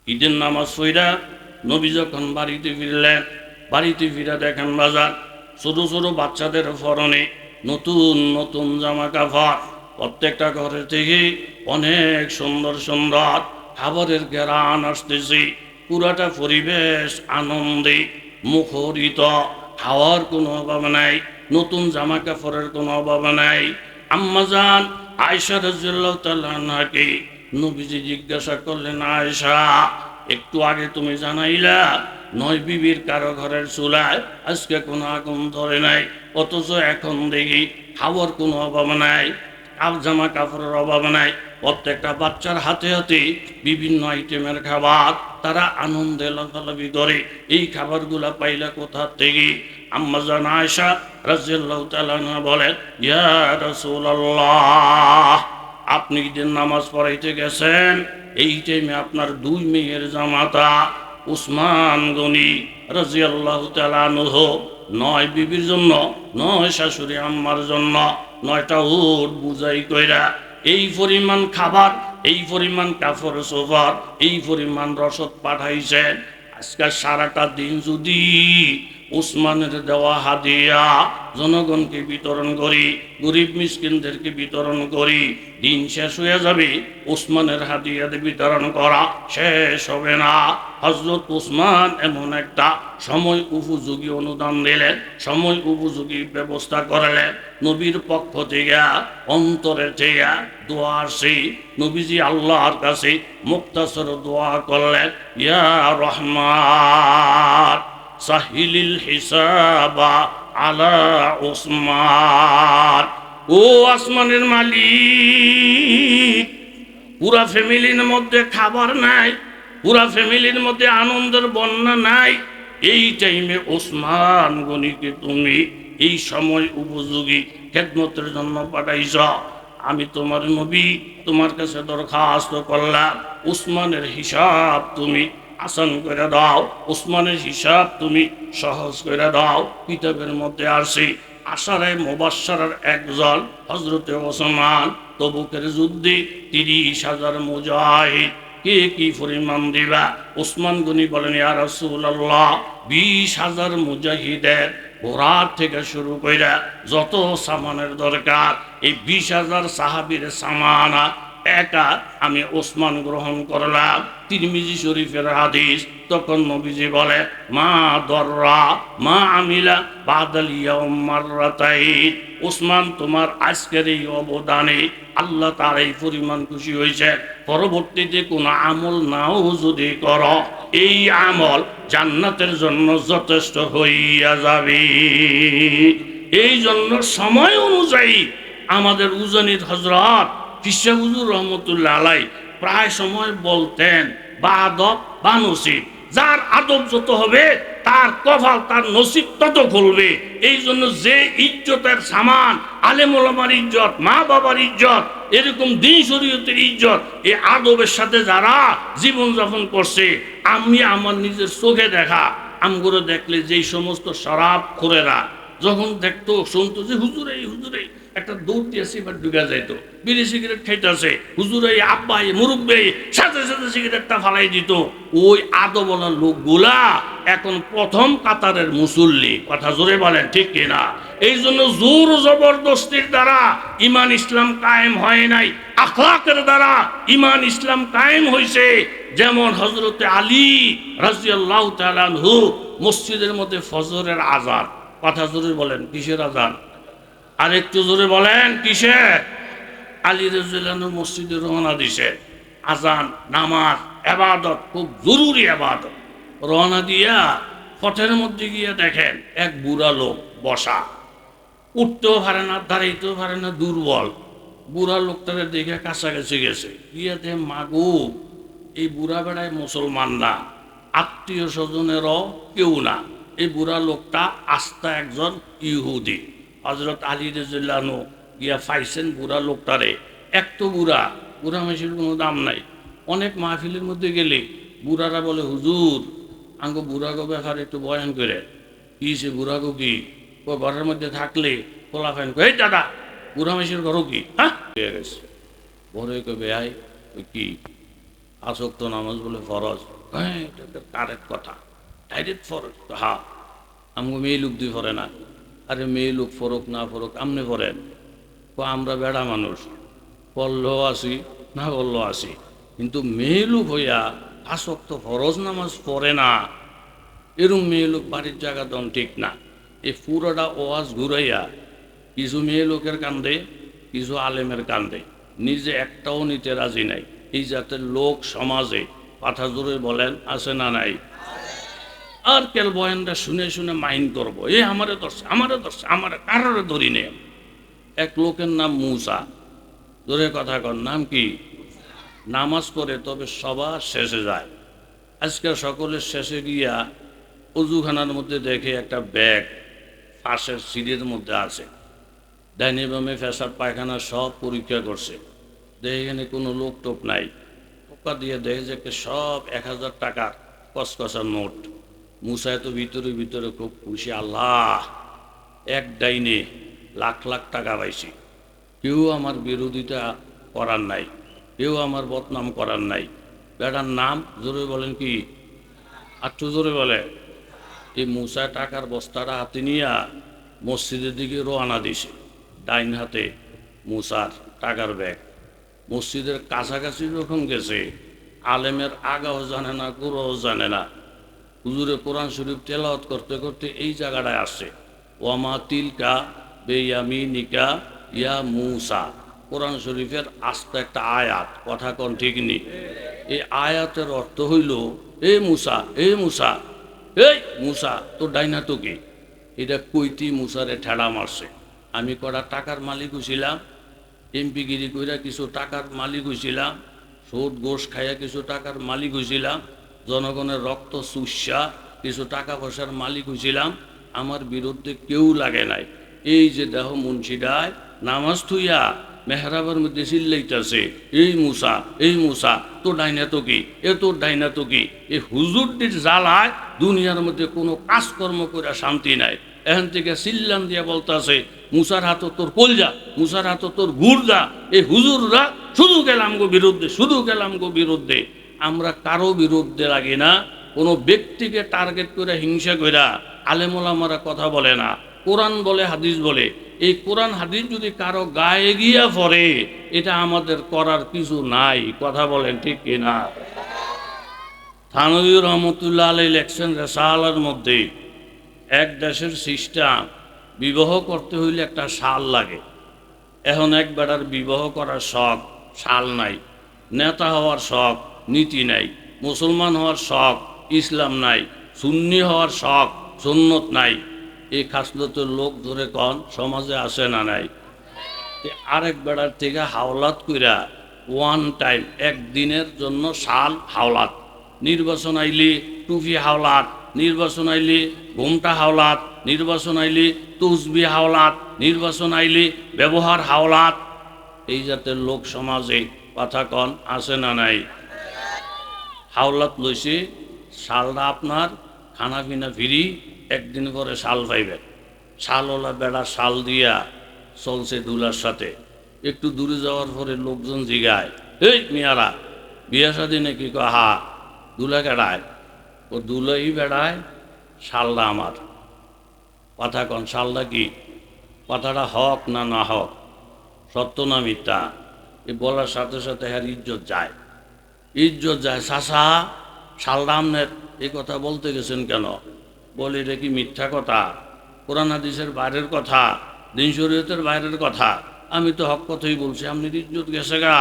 ঈদের নামাজ পড়া নবী যখন বাড়িতে ফিরলেন, বাড়িতে ফিরে দেখেন বাজার ছোট ছোট বাচ্চাদের পরনে নতুন নতুন জামা কাপড়। প্রত্যেকটা ঘরের থেকে অনেক সুন্দর সুন্দর খাবারের ঘ্রাণ আসতেছে। পুরাটা পরিবেশ আনন্দে মুখরিত, খাওয়ার কোনো অভাব নাই, নতুন জামা কাপড়ের কোনো অভাব নাই। আম্মাজান আয়েশা রাদিয়াল্লাহু তাআলা আনহাকে নবীজি জিজ্ঞাসা করলেন, আয়েশা, একটু আগে তুমি জানাইলা 9 বিবির কারো ঘরের চুলায় আজকে কোনো আগুন ধরে নাই, অথচ এখন দেখি খাওয়ার কোনো অভাব নাই, জামা কাপড়ের অভাব নাই। প্রত্যেকটা বাচ্চার হাতে হাতে বিভিন্ন আইটেমের খাবার, তারা আনন্দে লাফালাফি করে। এই খাবারগুলা পাইলা কোথা থেকে? আম্মাজান আয়েশা রাদিয়াল্লাহু তাআলা আনহা বলেন, ইয়া রাসূলুল্লাহ, আপনি ঈদের নামাজ পড়াইতে গেছেন, এই টাইমে আপনার 2 মেয়ের জামাতা উসমান গনি রাদিয়াল্লাহু তাআলা আনহু 9 বিবির জন্য, 9 শাশুড়ি আম্মার জন্য 9টা উট বুঝাই কইরা এই পরিমাণ খাবার, এই পরিমাণ কাপড় সোফার, এই পরিমাণ রসদ পাঠাইছেন। আজকে সারাটা দিন যদি উসমানের দেওয়া হাদিয়া জনগণকে বিতরণ করি, গরিব মিসকিনদেরকে বিতরণ করি, দিন শেষ হয়ে যাবে, উসমানের হাদিয়া বিতরণ করা শেষ হবে না। হযরত উসমান এমন একটা সময় উপযোগী অনুদান দিলেন, সময় উপযোগী ব্যবস্থা করলেন। নবীর পক্ষ থেকে অন্তরের থেকে দোয়া আসে। নবীজি আল্লাহর কাছে মুক্তাসর দোয়া করলেন, ইয়া রহমান সাহিলিল হিসাবা আলা উসমান। ও আসমানের মালিক, পুরা ফ্যামিলির মধ্যে খাবার নাই, পুরা ফ্যামিলির মধ্যে আনন্দের বন্যা নাই, এই টাইমে ওসমান গনিকে তুমি এই সময় উপযোগী খেদমতের জন্য পাঠাইছ। আমি তোমার নবী, তোমার কাছে দরখাস্ত করলাম, উসমানের হিসাব তুমি আসান করে দাও, উসমানের হিসাব তুমি সহজ করে দাও। কিতাবের মধ্যে আসি আশারায়ে মুবাশশারার একজন হযরতে ওসমান, তবুকের যুদ্ধে 30,000 মুজাহিদ, কে কি পরিমাণ দিবা? ওসমান গনি বলেন, ইয়া রাসূলুল্লাহ, 20,000 মুজাহিদের ঘোড়ার থেকে শুরু কইরা যত সামানের দরকার, এই 20,000 সাহাবীর সামানা একা আমি ওসমান গ্রহণ করলাম। তিরমিজি শরীফের হাদিস। তখন নবীজি বলে, মা দররা মা আমিলা বাদাল ইয়াউম মাররাতাইন। ওসমান, তোমার আজকের এই অবদানে আল্লাহ তার এই পরিমাণ খুশি হয়েছে, পরবর্তীতে কোনো আমল নাও যদি করো, এই আমল জান্নাতের জন্য যথেষ্ট হইয়া যাবে। এই জন্য সময় অনুযায়ী আমাদের উজানির হযরত ফিসা হুজুর রহমতুল্লাহ আলাই প্রায় সময় বলতেন, বা আদব বা নসিব, যার আদব যত হবে তার কপাল, তার নসিব তত খুলবে। এই জন্য যে ইজ্জতের সামান, আলেম ওলামার ইজ্জত, মা বাবার ইজ্জত, এরকম দিন শরীয়তের ইজ্জত, এই আদবের সাথে যারা জীবনযাপন করছে, আমি আমার নিজের চোখে দেখা, আমগুলো দেখলে যেই সমস্ত শরাব খোরেরা যখন দেখতো, শুনতো যে হুজুরে হুজুরে, একটা দৌড় দিয়ে সিগারেট ঢুকা যাইতো, বিড়ি সিগারেট খাইতেছে, হুজুরে আব্বাই মুরব্বে সাথে সাথে সিগারেটটা ফালাই দিত। ওই আদবলা লোকগুলা এখন প্রথম কাতারের মুসল্লি। কথা জোরে বলেন, ঠিক কিনা? এই জন্য জোর জবরদস্তির দ্বারা ইমান ইসলাম কায়েম হয় নাই, আখলাকের দ্বারা ইমান ইসলাম কায়েম হয়েছে। যেমন হযরতে আলী রাদিয়াল্লাহু তাআলা আনহু মসজিদের মধ্যে ফজরের আযান, কথা জোরে বলেন, কিসের আযান? আর একটু জোরে বলেন, কিসের? আলী রাদিয়াল্লাহু আনহু মসজিদে রওনা দিছে, আযান, নামাজ, ইবাদত, খুব জরুরি ইবাদত। রওনা দিয়া পথের মধ্যে গিয়ে দেখেন এক বুড়া লোক বসা, উঠতেও পারে না, দাঁড়াইতেও পারে না, দুর্বল। বুড়া লোকটাকে দেখে কাছাকাছি গেছে, গিয়ে দেখে মাগো, এই বুড়া বেড়ায় মুসলমান না, আত্মীয় স্বজনেরও কেউ না, এই বুড়া লোকটা আস্থা একজন ইহুদি। হযরত আলী রাদিয়াল্লাহু আনহু গিয়া পাইছেন বুড়া লোকটারে। এক তো বুড়া, বুড়া মানুষের কোনো দাম নাই। অনেক মাহফিলের মধ্যে গেলে বুড়ারা বলে, হুজুর আঙ্গো বুড়াগো ব্যাপারে একটু বয়ান করে। কি সে বুড়াগো কি? ও ঘরের মধ্যে থাকলে খোলা ফ্যান, এই দাদা বুড়া মানুষের ঘরও কি? হ্যাঁ হয়ে গেছে, বড় কবে আয়, ওই কি 5 ওয়াক্ত নামাজ বলে ফরজ। হ্যাঁ, এটা কারেক্ট কথা, ডাইরেক্ট ফরজ। হ্যাঁ, আমাকে মেয়ে লোক দুই পড়ে না। আরে মেয়ে লোক ফরক না ফরক আমনে পড়েন, আমরা বেড়া মানুষ, পড়লেও আসি না বললেও আসি, কিন্তু মেয়ে লোক হইয়া 5 ওয়াক্ত ফরজ নামাজ পড়ে না, এরম মেয়ে লোক বাড়ির জায়গা দন ঠিক না। এই পুরোটা ওয়াজ ঘুরাইয়া কিছু মেয়ে লোকের কান্দে, কিছু আলেমের কান্দে, নিজে একটাও নিতে রাজি নাই। এই জাতের লোক সমাজে কথা জোরে বলেন আছে না নাই? আর কেল বয়ানটা শুনে শুনে মাইন্ড করবো, এ আমারে ধরছে, আমারে ধরছে, আমার কারোর ধরি নেই। এক লোকের নাম মুসা, জোরে কথা কর, নাম কি? নামাজ পড়ে তবে সবার শেষে যায়। আজকে সকলের শেষে গিয়া অজুখানার মধ্যে দেখে একটা ব্যাগ পাশের সিঁড়ির মধ্যে আছে, ডাইনি বামে পেশাব পায়খানা সব পরীক্ষা করছে, দেখে এখানে কোনো লোক টোপ নাই। পোকা দিয়ে দেখে যে সব 1000 টাকার কসকসার নোট। মুসায় তো ভিতরে ভিতরে খুব খুশি, আল্লাহ এক ডাইনে লাখ লাখ টাকা পাইছি, কেউ আমার বিরোধিতা করার নাই, কেউ আমার বদনাম করার নাই। বেটার নাম জোরে বলেন কি? আটটু জোরে বলে। এই মুসা টাকার বস্তাটা হাতে নিয়ে মসজিদের দিকে রওনা দিছে, ডাইন হাতে মুসার টাকার ব্যাগ। মসজিদের কাছাকাছি যখন গেছে, আলেমের আগাও জানে না, গোড়াও জানে না, হুজুরে কোরআন শরীফ তেলাওয়াত করতে করতে এই জায়গাটায় আসছে, ওয়ামা তিলকা বেয়ামিনিকা ইয়া মুসা। কোরআন শরীফের আস্তে একটা আয়াত, কথা কোন ঠিক নেই। এই আয়াতের অর্থ হইল, এ মুসা, এ মুসা, এই মুসা তোর ডাইনা তো কি? এটা কইতি মুসারে ঠেড়া মারছে। আমি কটা টাকার মালিক হইছিলাম, এমপিগিরি কইরা কিছু টাকার মালিক হইছিলাম, সুদ গোশ খাইয়া কিছু টাকার মালিক হইছিলাম, জনগণের রক্ত চুষা কিছু টাকা পয়সার মালিক হইছিলাম, আমার বিরুদ্ধে কেউ লাগে নাই। এই যে দেহ মুন্সিডায় নামাজ থুইয়া মেহরাবের মধ্যে চিল্লাইতেছে, এই মুসা, এই মুসা তোর ডাইনা তো কি, এ তোর ডাইনা তো কি। এই হুজুরটির জ্বালায় দুনিয়ার মধ্যে কোনো কাজকর্ম করে শান্তি নাই। এখান থেকে চিল্লান দিয়া বলতেছে, মুসার হাতও তোর কলজা, মুসার হাতও তোর গুড়জা। এই হুজুররা শুধু গেলাম গো বিরুদ্ধে, শুধু গেলাম গো বিরুদ্ধে। আমরা কারো বিরুদ্ধে লাগি না, কোনো ব্যক্তিকে টার্গেট করে হিংসা কইরা আলেমোলামারা কথা বলে না। কোরআন বলে, হাদিস বলে, এই কোরআন হাদিস যদি কারো গায়ে গিয়া পড়ে, এটা আমাদের করার কিছু নাই। কথা বলেন ঠিক কিনা? থানভী রহমতুল্লাহ আলাইহি লেখছেন রেসালার মধ্যে, এক দেশের সিস্টেম, বিবাহ করতে হইলে একটা সাল লাগে। এখন এক বেটার বিবাহ করার শখ, সাল নাই। নেতা হওয়ার শখ, নীতি নাই। মুসলমান হওয়ার শখ, ইসলাম নাই। সুন্নি হওয়ার শখ, সুন্নত নাই। এই খাসলতের লোক ধরে কন সমাজে আসে না নাই? আরেক বেড়ার থেকে হাওলাত কইরা ওয়ান টাইম, একদিনের জন্য সাল হাওলাত। নির্বাচন আইলি টুপি হাওলাত, নির্বাচন আইলি ঘুমটা হাওলাত, নির্বাচন আইলি তুসবি হাওলাত, নির্বাচন আইলি ব্যবহার হাওলাত। এই জাতের লোক সমাজে কথা কন আসে না নাই? হাওলাত লইছে, শালটা আপনার খানা পিনা ফিরি, একদিন পরে শাল পাইবেন। শালওয়ালা বেড়া শাল দিয়া চলছে দুলার সাথে। একটু দূরে যাওয়ার পরে লোকজন জিগায়, এই মিয়ারা বিয়া শাদী নাকি? হা। দুলা কেড়ায়? ও দুলাই বেড়ায়, শালটা আমার। কথা কন শালটা কি? কথাটা হক না না হক, সত্য না মিথ্যা? এ বলার সাথে সাথে হ্যার ইজ্জত যায়, ইজ্জত যায়। চাচা শালটা আমনের, এই কথা বলতে গেছেন কেন? বলে এটা কি মিথ্যা কথা? কোরআন হাদিসের বাইরের কথা, দিন শরীয়তের বাইরের কথা। আমি তো হক কথাই বলছি, আপনার ইজ্জত গেছে গা।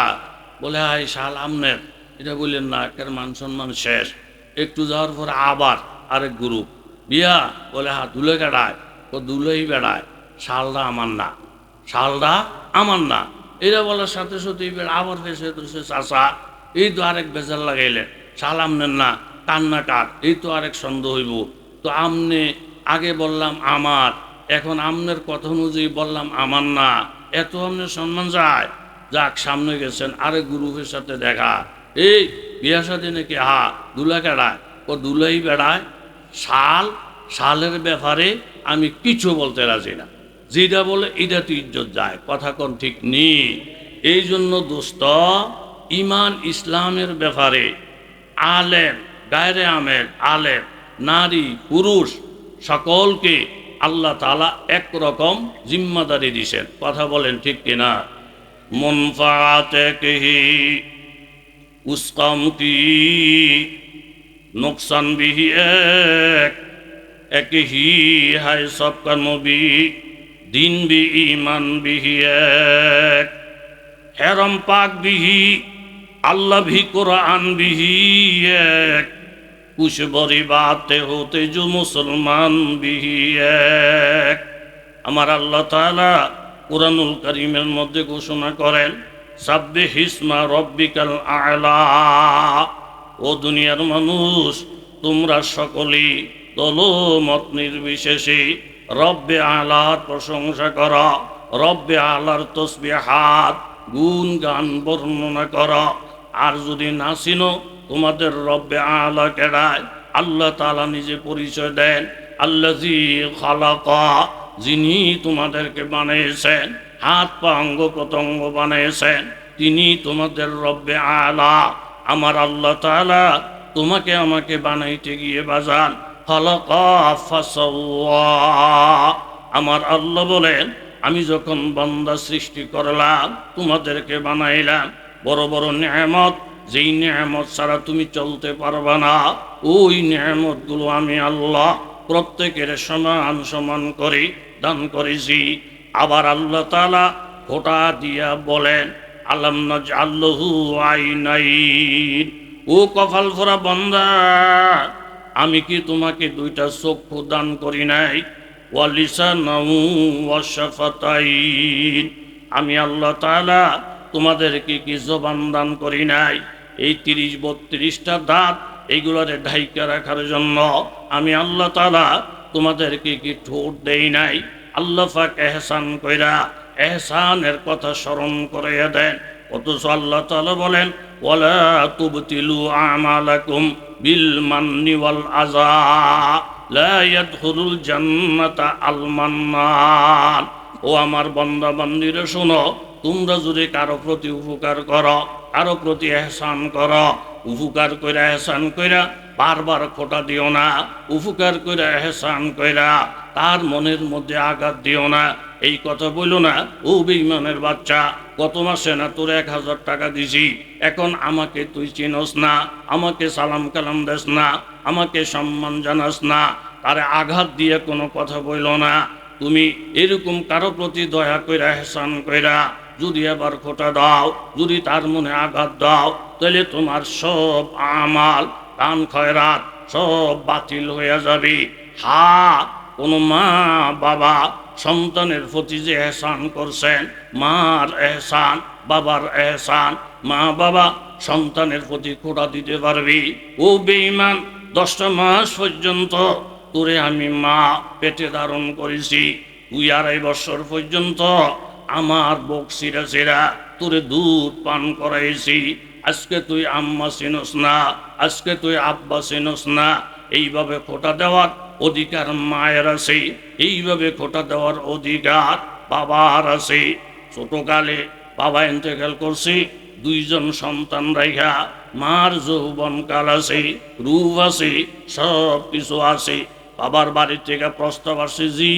বলে হাই শাল আমনের, এটা বললেন না, একের মান সম্মান শেষ। একটু যাওয়ার পরে আবার আরেক গ্রুপ বিয়া, বলে হা দুলে কেড়ায়? ও দুলেই বেড়ায়, শালটা আমার না, শালটা আমার না। এরা বলার সাথে সাথে আবার ফেসে ধরছে, চাচা এই তো আরেক বেজার লাগাইলেন, শাল আমনের না, কান্না কার, এই তো আরেক সন্দেহ হইব। তো আমনে আগে বললাম আমার, এখন আমনের কথা অনুযায়ী বললাম আমার না, এত আমনের সম্মান যায়। যাক, সামনে গেছেন আরেক গ্রুপের সাথে দেখা, এই বিয়া শাদী নাকি? হা। দুলা কেড়ায়? ও দুলাই বেড়ায়। শাল, শালের ব্যাপারে আমি কিছু বলতে রাজি না, যেটা বলে এটা তো ইজ্জত যায়। কথা কোন ঠিক নেই? এই জন্য দোস্ত ইমান ইসলামের ব্যাপারে আলেম গায়রে আমেল আলেম নারী পুরুষ সকলকে আল্লাহ তাআলা একরকম জিম্মাদারি দিয়েছেন। কথা বলেন ঠিক কিনা? মুনফাআতে কিহি উসকাম কি নুকসান বিহি এক হি হায় সব কর্ম বি দিন বি ইমান বিহি এক হেরম পাক বিহি আল্লাহ ভি কোরআন বিহি এক কুছ বড়ি বাতে হতে जो মুসলমান বিহি এক। আমার আল্লাহ তাআলা কুরআনুল কারীমের মধ্যে ঘোষণা করেন সাব্বিহিসমা রব্বিকাল আ'লা। ও দুনিয়ার মানুষ, তোমরা সকলেই দলমত নির্বিশেষে রব্বে আলার প্রশংসা করা, রব্বে আলার তসবিহাত গুণ গান বর্ণনা করা। আর যদি না চিনো তোমাদের রব্বে আলা কেডায়, আল্লাহ তাআলা নিজে পরিচয় দেন আল্লাযী খালাকা, যিনি তোমাদেরকে বানিয়েছেন, হাত পা অঙ্গ প্রত্যঙ্গ বানিয়েছেন, তিনি তোমাদের রব্বে আলা। আমার আল্লাহ তাআলা তোমাকে আমাকে বানাইতে গিয়ে বাজান খালাকা ফাসাওয়া। আমার আল্লাহ বলেন আমি যখন বান্দা সৃষ্টি করলাম, তোমাদেরকে বানাইলাম, বড় বড় নেয়ামত, যেই নেয়ামত ছাড়া তুমি চলতে পারবা না, ওই নেয়ামতগুলো আমি আল্লাহ প্রত্যেকের সমান সমান করে দান করেছি। আবার আল্লাহ তাআলা ফোঁটা দিয়া বলেন আলাম নাজআল লাহু আইনাইন। ও কপাল ফোরা বান্দা, আমি কি তোমাকে দুইটা চক্ষু দান করি নাই? ওয়া লিসানান ওয়া শাফাতাইন। আমি আল্লাহ তাআলা তোমাদেরকে কি জবান দান করি নাই? এই 30-32টা দাঁত এইগুলোরে ঢাইকা রাখার জন্য আমি আল্লাহ তাআলা তোমাদেরকে কি ঠোঁট দেই নাই? আল্লাহ পাক এহসান কইরা এহসানের কথা স্মরণ করাইয়া দেন। অথচ আল্লাহ তাআলা বলেন ওয়ালা তুবতিলু আমালাকুম বিল মান্নি ওয়াল আযা লা ইয়াদখুলুল জান্নাতা আল মান্নান। ও আমার বান্দা বান্দীরা শোনো, তোমরা যদি কারো প্রতি উপকার করো, কারো প্রতি এহসান করো, উপকার কইরা এহসান কইরা বারবার খোটা দিও না, উপকার কইরা এহসান কইরা তার মনের মধ্যে আঘাত দিও না। এই কথা বলো না ও বেঈমানের বাচ্চা, গত মাসে না তোর 1000 টাকা দিছি, এখন আমাকে তুই চিনস না, আমাকে সালাম কালাম দেস না, আমাকে সম্মান জানাস না। তারে আঘাত দিয়ে কোনো কথা বইল না। তুমি এরকম কারো প্রতি দয়া কইরা এহসান কইরা যদি আবার খোটা দাও, যদি তার মনে আঘাত দাও, তাহলে তোমার সব আমাল দান খয়রাত সব বাতিল হয়ে যাবে। হা, কোনো মা বাবা সন্তানের প্রতি যে এহসান করছেন, মার এহসান, বাবার এহসান, মা বাবা সন্তানের প্রতি খোটা দিতে পারবি? ও বেঈমান, 10টা মাস পর্যন্ত তোরে আমি মা পেটে ধারণ করেছি, 2-2.5 বছর পর্যন্ত আমার বুক চিরা চিরা তোরে দুধ পান করাইছি। আজকে তুই আম্মা চিনস না, আজকে তুই আব্বা চিনস না। এইভাবে খোটা দেওয়ার অধিকার মায়ের আছে, এইভাবে খোটা দেওয়ার অধিকার বাবার আছে। ছোটকালে বাবা ইন্তেকাল করছে, 2জন সন্তান রাইখা, মার যৌবনকাল আছে, রূপ আছে, সব কিছু আছে। বাবার বাড়ি থেকে প্রস্তাব আসে, জি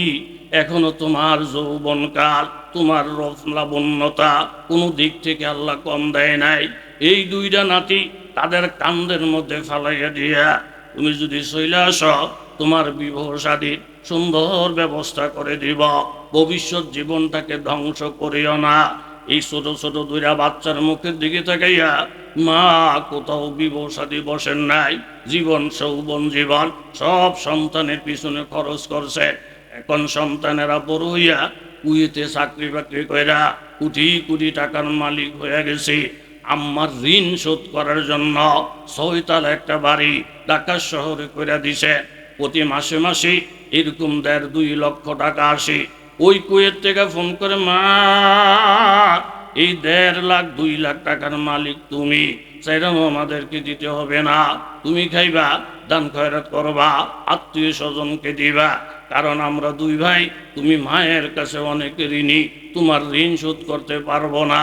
এখনো তোমার যৌবনকাল, তোমার লাবণ্যতা কোনো দিক থেকে আল্লাহ কম দেয় নাই। এই 2টা নাতি তাদের কান্দের মধ্যে ফালাইয়া দিয়া তুমি যদি চইলা আস, তোমার বিবাহ শাদীর সুন্দর ব্যবস্থা করে দিব। ভবিষ্যৎ জীবনটাকে ধ্বংস করিও না। এই ছোট ছোট 2টা বাচ্চার মুখের দিকে তাকাইয়া মা কোথাও বিবাহ শাদী বসেন নাই, জীবন যৌবন জীবন সব সন্তানের পিছনে খরচ করছে। এখন সন্তানেরা বড় হইয়া কুয়েতে চাকরি বাকরি কইরা কোটি কোটি টাকার মালিক হয়ে গেছে। আম্মার ঋণ শোধ করার জন্য 6 তলা একটা বাড়ি ঢাকা শহরে কইরা দিছে। প্রতি মাসে মাসে এরকম 1.5-2 লক্ষ টাকা আসে। ওই কুয়েত থেকে ফোন করে, মা এই 1.5 লাখ 2 লাখ টাকার মালিক তুমি, সেরকম আমাদেরকে দিতে হবে না, তুমি খাইবা, দান খয়রাত করবা, আত্মীয় স্বজনকে দিবা, কারণ আমরা 2 ভাই, তুমি মায়ের কাছে অনেক ঋণী, তোমার ঋণ শোধ করতে পারবো না।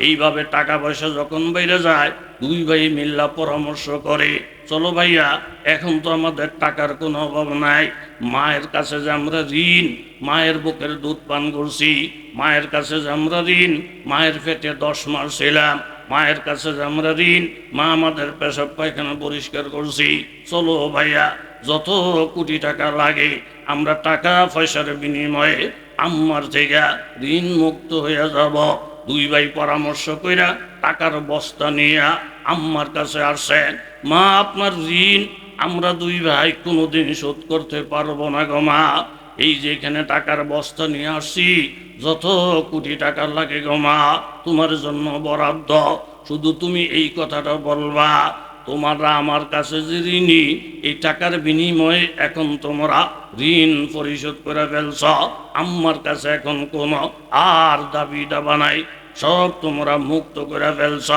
এইভাবে টাকা পয়সা যখন বাইরে যায়, দুই ভাই মিল্লা পরামর্শ করে, চলো ভাইয়া, এখন তো আমাদের টাকার কোনো অভাব নাই। মায়ের কাছে যে আমরা ঋণ, মায়ের বুকের দুধ পান করছি, মায়ের কাছে যে আমরা ঋণ, মায়ের পেটে 10 মাস ছিলাম, মায়ের কাছে যে আমরা ঋণ, মা আমাদের পেশাব পায়খানা পরিষ্কার করছি, চলো ভাইয়া, যত কোটি টাকা লাগে আমরা টাকা পয়সার বিনিময়ে আম্মার থেকে ঋণ মুক্ত হয়ে যাব। দুই ভাই পরামর্শ কইরা টাকার বস্তা নিয়ে আম্মার কাছে আসেন। মা, আপনার ঋণ আমরা দুই ভাই কোনোদিন শোধ করতে পারবো না গো মা। এই যে এখানে টাকার বস্তা নিয়ে আসছি, যত কোটি টাকা লাগে গো মা, তোমার জন্য বরাদ্দ। শুধু তুমি এই কথাটা বলবা, তোমরা আমার কাছে যে ঋণী, এই টাকার বিনিময়ে এখন তোমরা ঋণ পরিশোধ করে ফেলছ, আম্মার কাছে এখন কোনো আর দাবি দাবা নাই, সব তোমরা মুক্ত করে ফেলছ।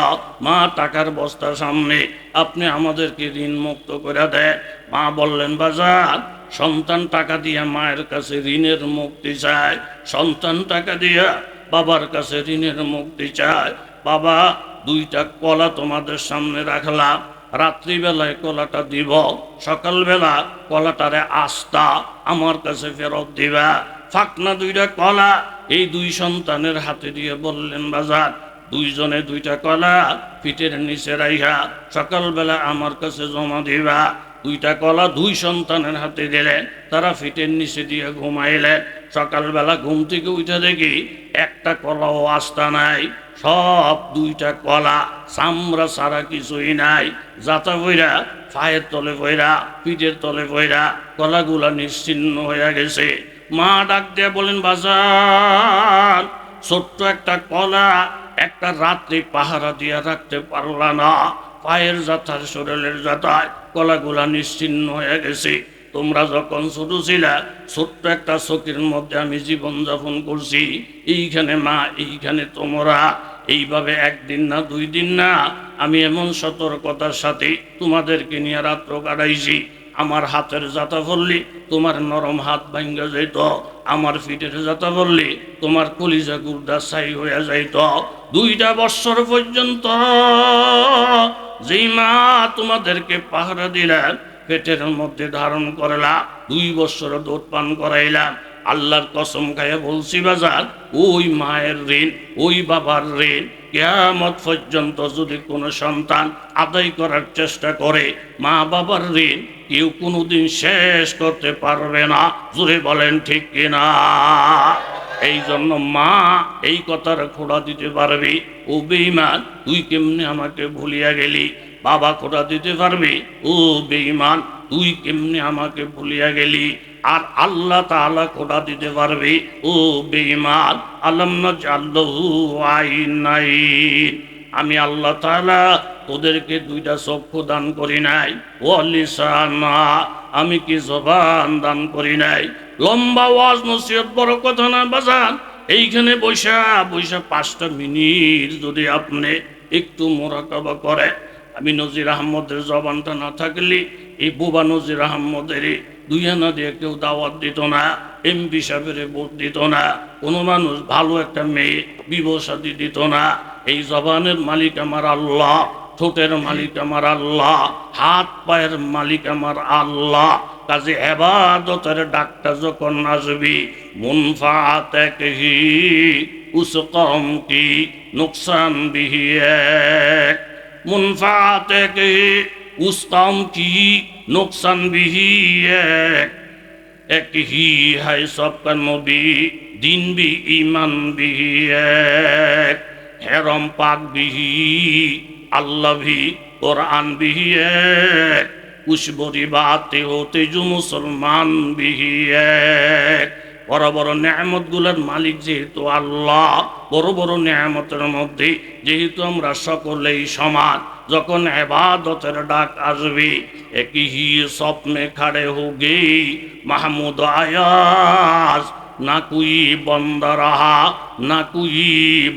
মা, টাকার বস্তার সামনে আপনি আমাদেরকে ঋণ মুক্ত করে দেয়। মা বললেন, বাজার, সন্তান টাকা দিয়া মায়ের কাছে ঋণের মুক্তি চায়, সন্তান টাকা দিয়া বাবার কাছে ঋণের মুক্তি চায়। বাবা, 2টা কলা তোমাদের সামনে রাখলাম, রাত্রিবেলায় কলাটা দিব, সকালবেলা কলাটারে আস্তা আমার কাছে ফেরত দিবা। ফাঁকনা 2টা কলা এই 2 সন্তানের হাতে দিয়ে বললেন, বাজার, 2জনে 2টা কলা পিঠের নিচে রাইহা সকালবেলা আমার কাছে জমা দিবা। 2টা কলা 2 সন্তানের হাতে দিলেন, তারা ফিটের নিচে দিয়ে ঘুমাইলেন। সকালবেলা ঘুম থেকে উঠে দেখি একটা কলাও আস্তা নাই, সব 2টা কলা চামড়া ছাড়া কিছুই নাই, জাতা বইরা পায়ের তলে বইরা পিঠের তলে বইরা কলাগুলা নিশ্চিহ্ন হয়ে গেছে। মা ডাক দিয়ে বলেন, বাজার, ছোট্ট একটা কলা একটা রাত্রি পাহারা দিয়ে রাখতে পারলা না, পায়ের জাতার শরীরের জাতায় কলাগুলা নিশ্চিহ্ন হয়ে গেছে। তোমরা যখন ছোট ছিলা, ছোট্ট একটা চোখের মধ্যে আমি জীবনযাপন করছি, এইখানে মা, এইখানে তোমরা, এইভাবে 1 দিন না 2 দিন না, আমি এমন সতর্কতার সাথে তোমাদেরকে নিয়ে রাত্র কাটাইছি। আমার হাতের জাতা পড়লি তোমার নরম হাত ভাঙ্গা যাইত, আমার পিঠের জাতা পড়লি তোমার কলিজা গুর্দা ছাই হয়ে যাইত। 2টা বৎসর পর্যন্ত যেই মা তোমাদেরকে পাহারা দিলাম, পেটের মধ্যে ধারণ করলাম, 2 বৎসর দুধ পান করাইলাম, আল্লাহর কসম খাইয়া বলছি বাজার, ওই মায়ের ঋণ, ওই বাবার ঋণ কিয়ামত পর্যন্ত যদি কোনো সন্তান আদায় করার চেষ্টা করে, মা বাবার ঋণ কেউ কোনোদিন শেষ করতে পারবে না। জোরে বলেন ঠিক কিনা? এই জন্য মা এই কথার খোঁড়া দিতে পারবি, ও বেঈমান, তুই কেমনে আমাকে ভুলিয়া গেলি। বাবা খোঁড়া দিতে পারবি, ও বেঈমান, তুই কেমনে আমাকে ভুলিয়া গেলি। আর আল্লাহ তাআলা খোঁড়া দিতে পারবি, ও বেঈমান, আলাম নাজআলহু আইনাইন, আমি আল্লাহ তাআলা তোদেরকে 2টা চক্ষু দান করি নাই, ও লিসানা, আমি কি জবান দান করি নাই। লম্বা ওয়াজ নসিহত বড় কথা না বাজান, এইখানে বৈশা 5টা মিনিট যদি আপনি একটু মোরাকাবা করে, আমি নজির আহমদের জবানটা না থাকলে এই বুবা নজির আহমদের 2 আনা দিয়ে কেউ দাওয়াত দিত না, এমপি সাহেবের ভোট দিত না, কোনো মানুষ ভালো একটা মেয়ে বিবাহ শাদী দিত না। এই জবানের মালিক আমার আল্লাহ, ঠোঁটের মালিক আমার আল্লাহ, হাত পায়ের মালিক আমার আল্লাহ। কাজে ইবাদতের ডাকটা যখন আসবি, মুনফাআতাহি উসকাম কি নুকসান বিহি এক, মুনফাআতাহি উসকাম কি নুকসান বিহি এক হি হায় সবকা নবী, দিন বি ইমান বিহি এক, হেরম পাক বিহি আল্লাহ ভি কোরআন বিহি এক, কুশবরি বাতে হতে যু মুসলমান বিহি এক। বড় বড় নেয়ামতগুলোর মালিক যেহেতু আল্লাহ, বড় বড় নেয়ামতের মধ্যে যেহেতু আমরা সকলেই সমান, যখন ইবাদতের ডাক আসবে, একই হি স্বপ্নে খাড়ে হোগে মাহমুদ আয়াজ, না কুই বন্দা রাহা না কুই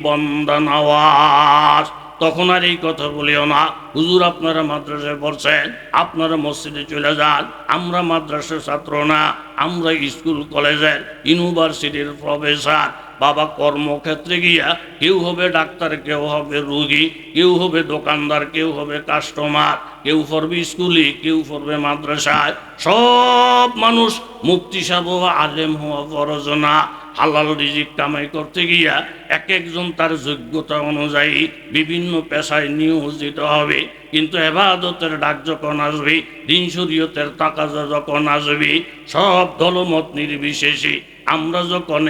বন্দা নওয়াজ। তখন আর এই কথা বলিও না, হুজুর আপনারা মাদ্রাসায় পড়ছেন, আপনারা মসজিদে চলে যান, আমরা মাদ্রাসার ছাত্র না, আমরা স্কুল কলেজের ইউনিভার্সিটির প্রফেসর। বাবা কর্মক্ষেত্রে গিয়া কেউ হবে ডাক্তার, কেউ হবে রুগী, কেউ হবে দোকানদার, কেউ হবে কাস্টমার, কেউ পড়বে স্কুলে, কেউ পড়বে মাদ্রাসায়। সব মানুষ মুফতি সাহেব হওয়া, আলেম হওয়া ফরজ না। হালাল রিজিক কামাই করতে গিয়া এক একজন তার যোগ্যতা অনুযায়ী বিভিন্ন পেশায় নিয়োজিত হবে, কিন্তু এবাদতের ডাক যখন আসবে, দিন শরীয়তের তাকাজা যখন আসবে, সব দলমত নির্বিশেষে আমরা যখন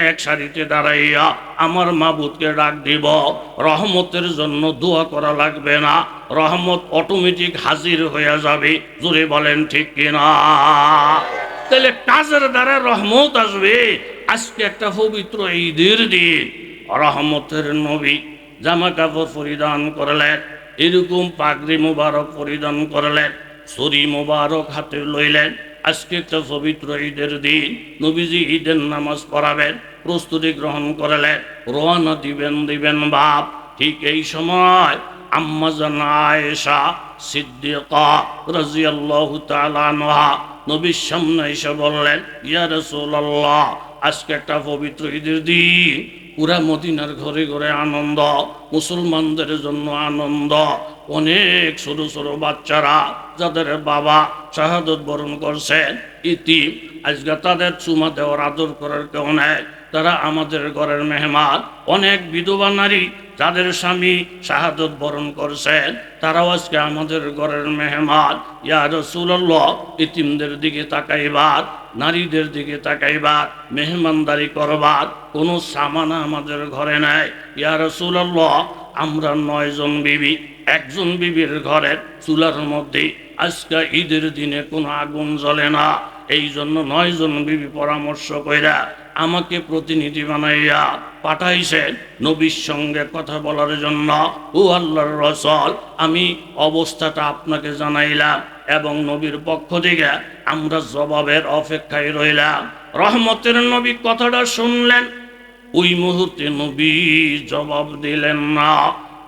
এক সারিতে দাঁড়াইয়া আমার মাবুদকে ডাক দিব, রহমতের জন্য দোয়া করা লাগবে না, রহমত অটোমেটিক হাজির হয়ে যাবে। জোরে বলেন ঠিক কিনা? তাহলে কাজের দ্বারা রহমত আসবে। আজকে একটা পবিত্র ঈদের দিন, রহমতের নবী জামা কাপড় পরিধান করলেন, এরকম পাগড়ি মুবারক পরিধান করলেন, ছড়ি মুবারক হাতে লইলেন। আজকে একটা পবিত্র ঈদের দিন, নবীজি ঈদের নামাজ পড়াবেন, প্রস্তুতি গ্রহণ করলেন, রওনা দিবেন বাপ। ঠিক এই সময় আম্মা জান আয়েশা সিদ্দিকা রাদিয়াল্লাহু তাআলা আনহা নবীর সামনে এসে বললেন, ইয়া রাসূলুল্লাহ, আজকে একটা পবিত্র ঈদের দিন, পুরা মদিনার ঘরে ঘরে আনন্দ, মুসলমানদের জন্য আনন্দ। অনেক ছোট ছোট বাচ্চারা যাদের বাবা শাহাদত বরণ করছেন, ইতিম, আজকে তাদের চুমা দেওয়ার আদর করার কেউ নেই, তারা আমাদের ঘরের মেহমান। অনেক বিধবা নারী যাদের স্বামী শাহাদত বরণ করছেন, তারাও আজকে আমাদের ঘরের মেহমান। ইয়া রাসূলুল্লাহ, ইতিমদের দিকে তাকাইবার, নারীদের দিকে তাকাইবার, মেহমানদারি করবার কোনো সামানা আমাদের ঘরে নাই। ইয়া রাসূলুল্লাহ, আমরা 9 জন বিবি, একজন বিবির ঘরের চুলার মধ্যে আজকে ঈদের দিনে কোনো আগুন জ্বলে না। এই জন্য 9 জন বিবি পরামর্শ কইরা আমাকে প্রতিনিধি বানাইয়া পাঠাইছেন নবীর সঙ্গে কথা বলার জন্য। ও আল্লাহর রাসূল, আমি অবস্থাটা আপনাকে জানাইলাম এবং নবীর পক্ষ থেকে আমরা জবাবের অপেক্ষায় রইলাম। রহমতের নবী কথাটা শুনলেন, ওই মুহূর্তে নবী জবাব দিলেন না,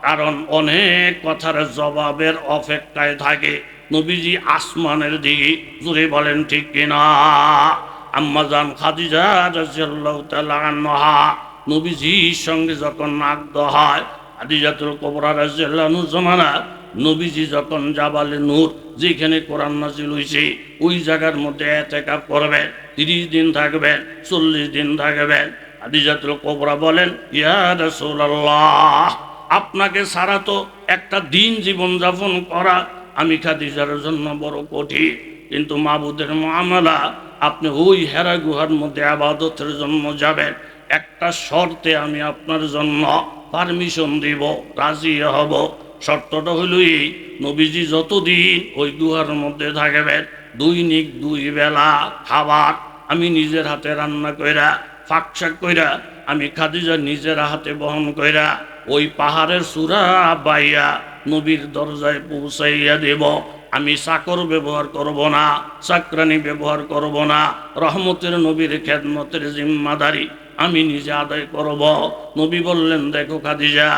কারণ অনেক কথার জবাবের অপেক্ষায় থাকে। নবীজি আসমানের দিকে, জোরে বলেন ঠিক কিনা? আম্মা জান খাদিজা রাদিয়াল্লাহু তাআলা আনহা নবীজির সঙ্গে যখন নাগদ হয়, খাদিজাতুল কুবরা রাদিয়াল্লাহু আনহা জামানা নবীজি যখন জাবালে নূর, যেখানে কোরআন নাজিল হইছে, ওই জায়গার মধ্যে ইতিকাফ করবেন, 30 দিন থাকবেন, 40 দিন থাকবেন। খাদিজাতুল কুবরা বলেন, ইয়া রাসূলুল্লাহ, আপনাকে ছাড়া তো একটা দিন জীবনযাপন করা আমি খাদিজার জন্য বড় কঠিন, কিন্তু মাবুদের মুআমালা, আপনি ওই হেরা গুহার মধ্যে ইবাদতের জন্য যাবেন, একটা শর্তে আমি আপনার জন্য পারমিশন দিব, রাজি হব। শর্তটা হইল এই, নবীজি যতদিন ওই গুহার মধ্যে থাকবেন, দৈনিক 2 বেলা খাবার আমি নিজের হাতে রান্না কইরা, ফাঁকশাক কইরা, আমি খাদিজা নিজের হাতে বহন কইরা ওই পাহাড়ের চূড়া বাইয়া নবীর দরজায় পৌঁছাইয়া দেব। আমি চাকর ব্যবহার করব না, চাকরানি ব্যবহার করব না, রহমতের নবীর খেদমতের জিম্মাদারি আমি নিজে আদায় করব। নবী বললেন, দেখো খাদিজা,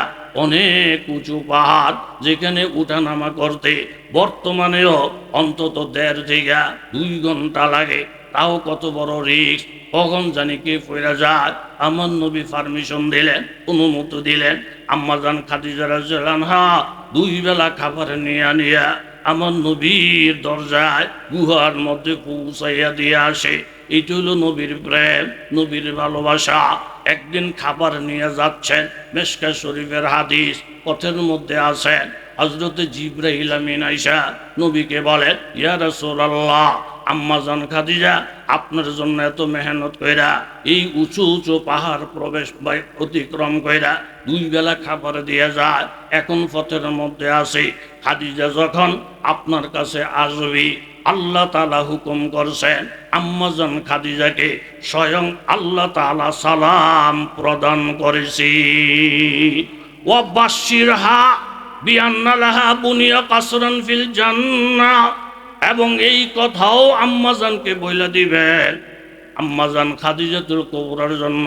অনেক উঁচু পাহাড়, যেখানে উঠানামা করতে বর্তমানেও অন্তত 1.5 থেকে 2 ঘন্টা লাগে, তাও কত বড় রিস্ক, কখন জানি কে পড়ে যায়। আমার নবী পারমিশন দিলেন, অনুমতি দিলেন। আম্মা জান খাদিজা রাদিয়াল্লাহু আনহা 2 বেলা খাবার নিয়া আমার নবীর দরজায় গুহার মধ্যে পৌঁছাইয়া দিয়ে আসে। এটা হলো নবীর প্রেম, নবীর ভালোবাসা। একদিন খাবার নিয়ে যাচ্ছেন, মিশকাত শরীফের হাদিস, পথের মধ্যে আছেন হযরতে জিবরাইল আমিন আয়েশা নবীকে বলেন, ইয়া রাসূলুল্লাহ, আম্মা জান খাদিজা আপনার জন্য এত মেহনত কইরা এই উঁচু উঁচু পাহাড় প্রবেশ অতিক্রম কইরা 2 বেলা খাবার দিয়ে যায়, এখন পথের মধ্যে আসে। খাদিজা যখন আপনার কাছে আসবে, আল্লাহ তাআলা হুকুম করছেন আম্মা জান খাদিজাকে স্বয়ং আল্লাহ তাআলা সালাম প্রদান করেছি। ওয়া বাশশিরহা বিআন্না লাহা বুনিয়া কাসরান ফিল জান্নাহ, এবং এই কথাও আম্মাজানকে বইলা দিবেন, আম্মাজান খাদিজাতুল কুবরার জন্য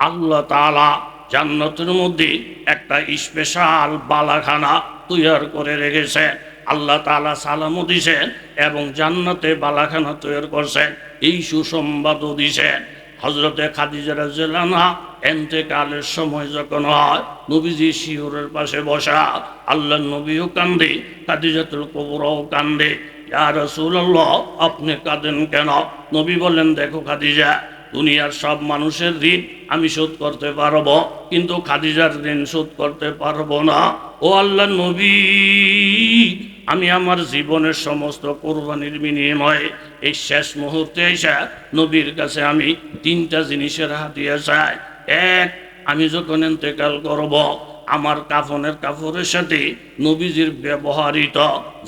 আল্লাহ তাআলা জান্নাতের মধ্যে একটা স্পেশাল বালাখানা তৈরি করে রেখেছে। আল্লাহ তাআলা সালামও দিছেন এবং জান্নাতে বালাখানা তৈরি করছেন, এই সুসংবাদও দিছেন। হযরতে খাদিজা রাদিয়াল্লাহু আনহা এন্তেকালের সময় যখন হয়, নবীজি শিহরের পাশে বসা, আল্লাহর নবীও কান্দে, খাদিজাতুল কুবরাও কান্দে। ইয়া রাসূলুল্লাহ, আপনি কাঁদেন কেন? নবী বললেন, দেখো খাদিজা, দুনিয়ার সব মানুষের ঋণ আমি শোধ করতে পারবো, কিন্তু খাদিজার ঋণ শোধ করতে পারবো না। ও আল্লাহর নবী, আমি আমার জীবনের সমস্ত কোরবানির বিনিময়ে এই শেষ মুহূর্তে এসে নবীর কাছে আমি 3টা জিনিসের হাদিয়া চাই। এক, আমি যখন ইন্তেকাল করব, আমার কাফনের কাপড়ের সাথে নবীজির ব্যবহৃত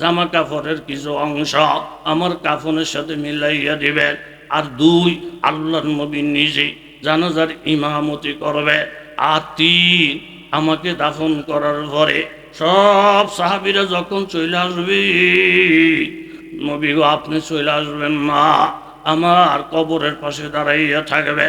জামা কাপড়ের কিছু অংশ আমার কাফনের সাথে মিলাইয়া দিবেন। আর 2, আল্লাহর নবী নিজে জানাজার ইমামতি করবে। আর 3, আমাকে দাফন করার পরে সব সাহাবীরা যখন চলে আসবে, নবী গো আপনি চলে আসবেন না, আমার কবরের পাশে দাঁড়াইয়া থাকবে।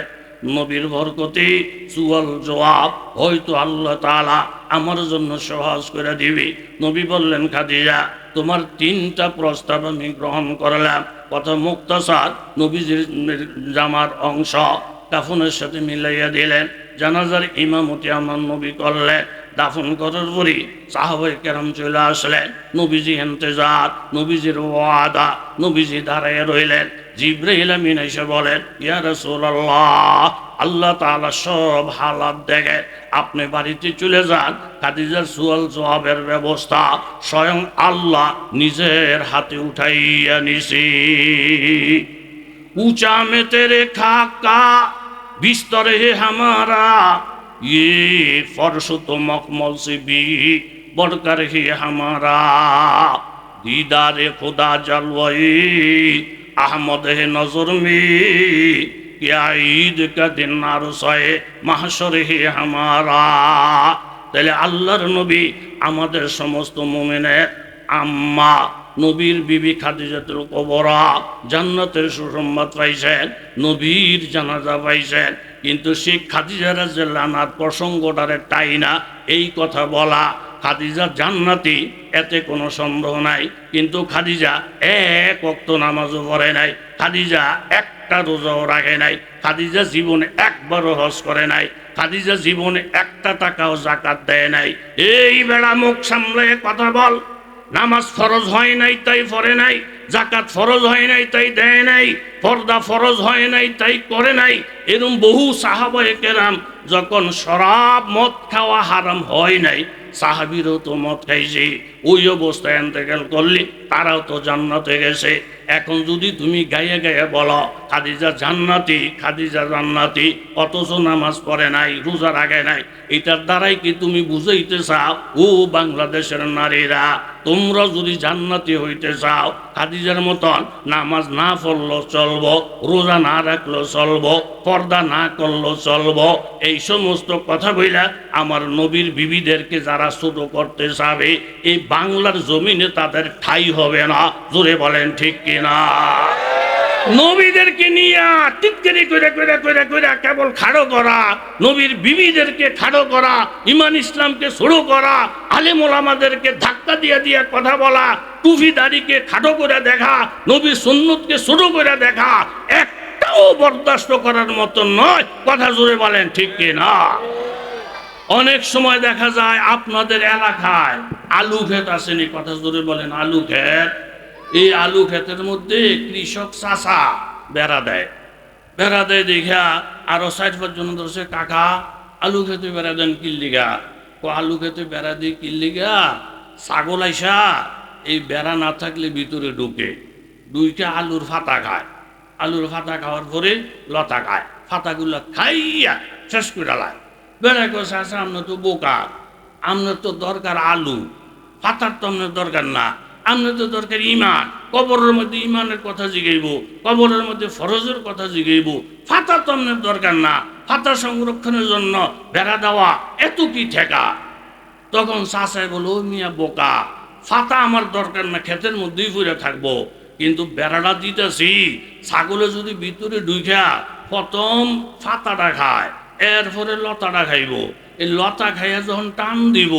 নবীর বরকতে সুয়াল জবাব হয়তো আল্লাহ তাআলা আমার জন্য সহজ করে দিবে। নবী বললেন, খাদিজা, তোমার 3টা প্রস্তাব আমি গ্রহণ করলাম। কথা মুক্তাসার, নবীজির জামার অংশ কাফনের সাথে মিলাইয়া দিলেন, জানাজার ইমামতি আমার নবী করলেন। দাফন করার পরই সাহাবায়ে কেরাম চলে আসলেন, নবীজি ইন্তেজার, নবীজির ওয়াদা, নবীজি দাঁড়াইয়া রইলেন। জিবরাইল আমিন এসে বলেন, ইয়া রাসূলুল্লাহ, আল্লাহ তাআলা সব হালাত দেখে, আপনি বাড়িতে চলে যান, খাদিজার সুয়াল জবাবের ব্যবস্থা স্বয়ং আল্লাহ নিজের হাতে উঠাইয়া নিছি। ऊंचा में तेरे खाका बिस्तर है हमारा, ये फर्श तो मखमल से भी बढ़कर है हमारा, दीदार खुदा जलवाए अहमद है नजर में, क्या ईद का दिन आरसाए महशर है हमारा। তাহলে আল্লাহর নবী আমাদের সমস্ত মুমিনের আম্মা নবীর বিবি খাদিজাতুল কুবরা জান্নাতের সুসংবাদ পাইছেন, নবীর জানাজা পাইছেন। কিন্তু সেই খাদিজা রাদিয়াল্লাহু আনহার প্রসঙ্গটারে তাই না এই কথা বলা, খাদিজা জান্নাতি এতে কোনো সন্দেহ নাই। কিন্তু খাদিজা এক ওয়াক্ত নামাজও পড়ে নাই, খাদিজা একটা রোজাও রাখে নাই, খাদিজা জীবনে একবারও হজ করে নাই, খাদিজা জীবনে একটা টাকাও যাকাত দেয় নাই। এই বেড়া মুখ সামলে কথা বল। নামাজ ফরজ হয় নাই তাই পড়ে নাই, যাকাত ফরজ হয় নাই তাই দেয় নাই, পর্দা ফরজ হয় নাই তাই করে নাই। এরকম বহু সাহাবায়ে কেরাম যখন শরাব মদ খাওয়া হারাম হয় নাই, সাহাবীরও তো মদ খাইছে, ওই অবস্থায় ইন্তেকাল করলে তারাও তো জান্নাতে গেছে। এখন যদি তুমি গায়ে গায়ে বলো খাদিজা জান্নাতি, খাদিজা জান্নাতি, অথচ নামাজ পড়ে নাই, রোজা রাখে নাই, এটার দ্বারাই কি তুমি বুঝাইতে চাও ও বাংলাদেশের নারীরা তোমরা যদি জান্নাতি হইতে চাও খাদিজার মতন নামাজ না পড়লেও চলবো, রোজা না রাখলেও চলবো, পর্দা না করলেও চলবো, এই সমস্ত কথা বইলা আমার নবীর বিবিদেরকে যারা ছোট করতে চাবে এই বাংলার জমিনে তাদের ঠাই হবে না। জোরে বলেন ঠিক কিনা? নবীদেরকে নিয়ে টিটকারি করে করে করে করে কেবল খাড়ো করা, নবীর বিবিদেরকে খাড়ো করা, ইমান ইসলামকে ছোড়ো করা, আলেম ওলামাদেরকে ধাক্কা দিয়ে দিয়ে কথা বলা, টুফিদারিকে খাড়ো করে দেখা, নবীর সুন্নতকে ছোট করে দেখা, একটাও বরদাস্ত করার মতো নয়। কথা জোরে বলেন ঠিক কিনা? অনেক সময় দেখা যায় আপনাদের এলাকায় আলু ক্ষেত আসেনি, কথা জোরে বলেন আলু ক্ষেত, এই আলু ক্ষেতের মধ্যে কৃষক চাষা বেড়া দেয়, বেড়া দেয় দেখা আরো 60 জন ধরছে, কাকা আলু খেতে বেড়া দেন কিল্লিগা? ও আলু খেতে বেড়া দিই কিল্লিগা, ছাগল আইসা এই বেড়া না থাকলে ভিতরে ঢুকে, দুইটা আলুর ফাতা খায়, আলুর ফাতা খাওয়ার পরে লতা খায়, ফাতাগুলো খাইয়া শেষ করে লায়। বেড়া কছে আছে আপনার তো বোকা, আপনার তো দরকার আলু, ফাতার তো আপনার দরকার না, আপনার তো দরকার ইমান, কবরের মধ্যে ইমানের কথা জিগাইব, কবরের মধ্যে ফরজের কথা জিগাইব, ফাতা তো আপনার দরকার না, ফাতা সংরক্ষণের জন্য বেড়া দেওয়া এত কি ঠেকা? তখন চাষায় বলো, ও মিয়া বোকা, ফাতা আমার দরকার না, ক্ষেতের মধ্যেই ফুরে থাকবো, কিন্তু বেড়াটা দিতেছি, ছাগলে যদি ভিতরে ঢুকা প্রথম ফাতাটা খায়, এরপরে লতাটা খাইব। এই লতা খাইয়া যখন টান দিব,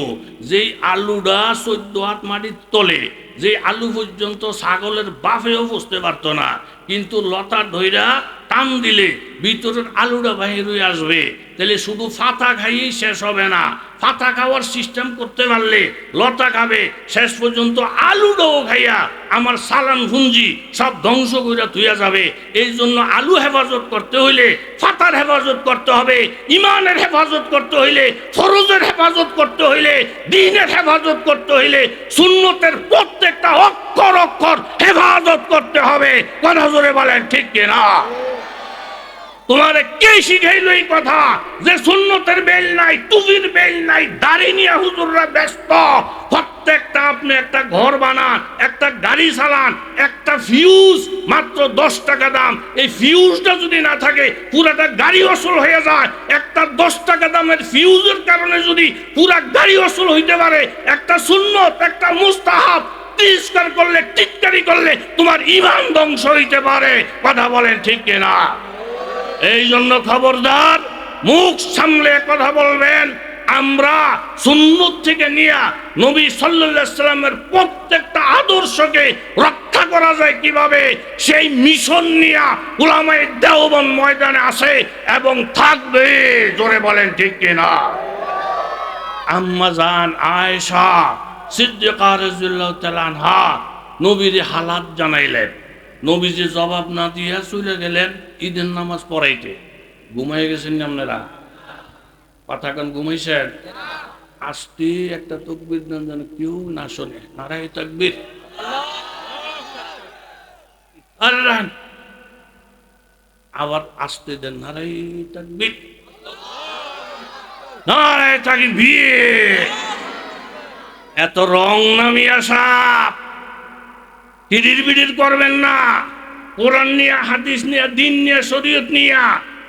যেই আলুটা 14 হাত মাটির তলে, যে আলু পর্যন্ত ছাগলের বাফেও বুঝতে পারতো না, কিন্তু লতা ধইরা টান দিলে ভিতরের আলুটা বাহির হয়ে আসবে। তাহলে শুধু ফাতা খাইয়েই শেষ হবে না, ফাতা খাওয়ার সিস্টেম করতে পারলে লতা খাবে, শেষ পর্যন্ত আলুটাও খাইয়া আমার সালান ভুঞ্জি সব ধ্বংস কইরা ধুইয়া যাবে। এই জন্য আলু হেফাজত করতে হইলে ফাতার হেফাজত করতে হবে, ইমানের হেফাজত করতে হইলে, ফরজের হেফাজত করতে হইলে, দ্বীনের হেফাজত করতে হইলে সুন্নতের প্রত্যেকটা অক্ষর অক্ষর হেফাজত করতে হবে। কথা জোরে বলেন ঠিক কিনা? তোমারে কে শিখাইলো এই কথা যে সুন্নতের বেল নাই, টুপির বেল নাই, দাড়ি নিয়ে হুজুররা ব্যস্ত? প্রত্যেকটা আপনি একটা ঘর বানান, একটা গাড়ি চালান, একটা ফিউজ মাত্র 10 টাকা দাম, এই ফিউজটা যদি না থাকে পুরাটা গাড়ি অসল হয়ে যায়। একটা 10 টাকা দামের ফিউজের কারণে যদি পুরা গাড়ি অসল হইতে পারে, একটা সুন্নত, একটা মুস্তাহাব তিরস্কার করলে, টিটকারি করলে তোমার ঈমান ধ্বংস হইতে পারে। কথা বলেন ঠিক কিনা? এই জন্য খবরদার, মুখ সামলে কথা বলবেন। আমরা সুন্নত থেকে নিয়ে নবী সাল্লাল্লাহু আলাইহি সাল্লামের প্রত্যেকটা আদর্শকে রক্ষা করা যায় কিভাবে, সেই মিশন নিয়ে উলামায়ে দেওবন্দ ময়দানে আসে এবং থাকবে। জোরে বলেন ঠিক কিনা? আম্মা জান আয়েশা সিদ্দিকা রাদিয়াল্লাহু তাআলা আনহা নবীর হালাত জানাইলেন। নবীজি জবাব না দিয়া চলে গেলেন ঈদের নামাজ পড়াইতে। ঘুমাই গেছেন আপনারা? কথাক্ষণ ঘুমাইছেন? আস্তে একটা তাকবীর দেন যেন কেউ না শোনে। নারায়ে তাকবীর। আরে রান, আবার আস্তে দেন, নারায়ে তাকবীর, নারায়ে তাকবীর। এত রং নামিয়া সাপ হিড়ির বিড়ির করবেন না। কোরআন নিয়ে, হাদিস নিয়ে, দিন নিয়ে, শরীয়ত নিয়ে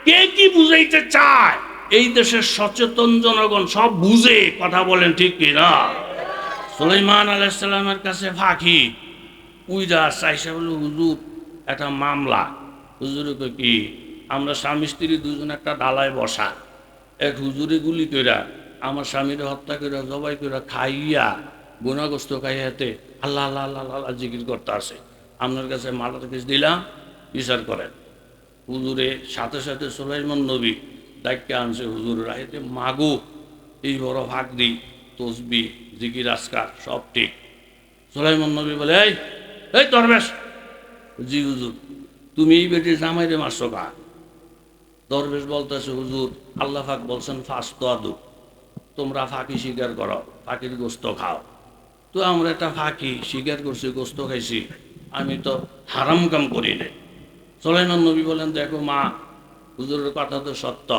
কে কি বুঝাইতে চায়, এই দেশের সচেতন জনগণ সব বুঝে। কথা বলেন ঠিক কিনা? সুলাইমান আলাইহিস সালামের কাছে ফাঁকি উইরা চাইসা বলে, হুজুর একটা মামলা। হুজুরে কই কি? আমরা স্বামী স্ত্রী দুজন একটা ডালায় বসা, এক হুজুরে গুলি কইরা আমার স্বামীরে হত্যা কইরা জবাই কইরা খাইয়া গুনাহগ্রস্ত খাইয়াতে আল্লাহ আল্লাহ আল্লাহ আল্লাহ জিকির করতে আসে। আপনার কাছে মালার কেস দিলাম, বিচার করেন। হুজুরে সাথে সাথে সুলাইমান নবী ডাইকে আনছে। হুজুর রাইতে মাগু এই বড় ভাগ দিই, তসবি জিকির আজকার সব ঠিক। সুলাইমান নবী বলে, এই এই দরবেশ। জি হুজুর। তুমি এই বেটির জামাইরে মারছো কা? দরবেশ বলতেছে, হুজুর আল্লাহ পাক বলছেন ফাস্ত আদু, তোমরা ফাঁকি স্বীকার করো, ফাঁকির গোস্ত খাও। তো আমরা একটা ফাঁকি স্বীকার করছি, গোস্ত খাইছি, আমি তো হারাম কাম করি নাই। সুলাইমান নবী বলেন, দেখো মা, হুজুরের কথা তো সত্য,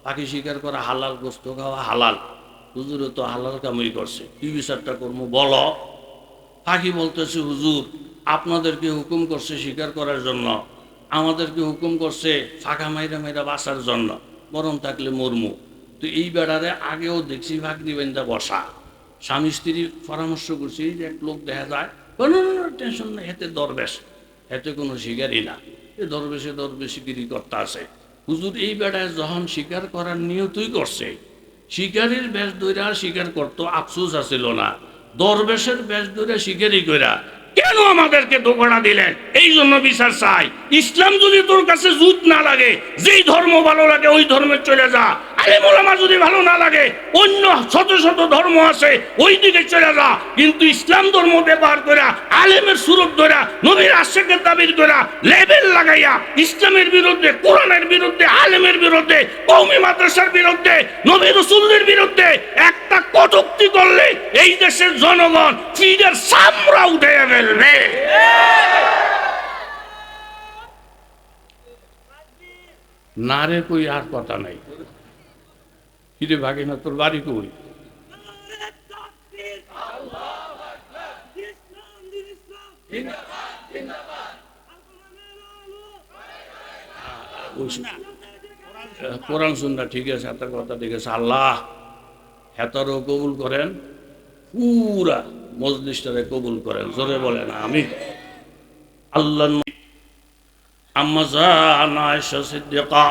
ফাঁকি স্বীকার করা হালাল, গোস্ত খাওয়া হালাল, হুজুরে তো হালাল কামই করছে, কি বিচারটা করবো বলো? ফাঁকি বলতেছে, হুজুর আপনাদেরকে হুকুম করছে স্বীকার করার জন্য, আমাদেরকে হুকুম করছে ফাঁকা মাইরা মাইরা বাঁচার জন্য, বরং থাকলে মরমু। তো এই বেড়ারে আগেও দেখছি ফাঁক দিবেন যা বসা, স্বামী স্ত্রী পরামর্শ করছি যে এক লোক দেখা যায়, টেনশন নেই, হেতে দরবেশ, হেতে কোনো শিকারই না, এ দরবেশে দরবেশিগিরি করতে আছে। হুজুর এই বেড়ায় যখন স্বীকার করার নিয়তই করছে, শিকারীর বেশ দৈরা স্বীকার করতো, আফসোস আসিল না, দরবেশের বেশ দৈরা শিকারি কইরা কেন আমাদেরকে ধোঁকা দিলেন? এই জন্য বিচার চাই। ইসলাম যদি তোর কাছে জুত না লাগে, যেই ধর্ম ভালো লাগে ওই ধর্মে চলে যা। আলেম ওলামা যদি ভালো না লাগে, অন্য শত শত ধর্ম আছে, ওই দিকে চলে যা। কিন্তু ইসলাম ধর্ম ব্যবহার করে আলেমের সুরত ধরা, নবীর আশেকের দাবির করা, লেবেল লাগাইয়া ইসলামের বিরুদ্ধে, কোরআনের বিরুদ্ধে, আলেমের বিরুদ্ধে, কওমি মাদ্রাসার বিরুদ্ধে, নবী রাসূলের বিরুদ্ধে একটা কটূক্তি করলে এই দেশের জনগণ ফিরের সামরা উঠে ফেলবে। না রে কই আর কথা নাই। কিরে ভাগে না, তোর বাড়ি কই? কোরআন সুন্নাহ ঠিক আছে, হাতের কথা ঠিক আছে। আল্লাহ হেতারও কবুল করেন, পুরা মজলিসটারে কবুল করেন। জোরে বলেন আমিন। আল্লাহ আম্মা জান আয়েশা সিদ্দিকা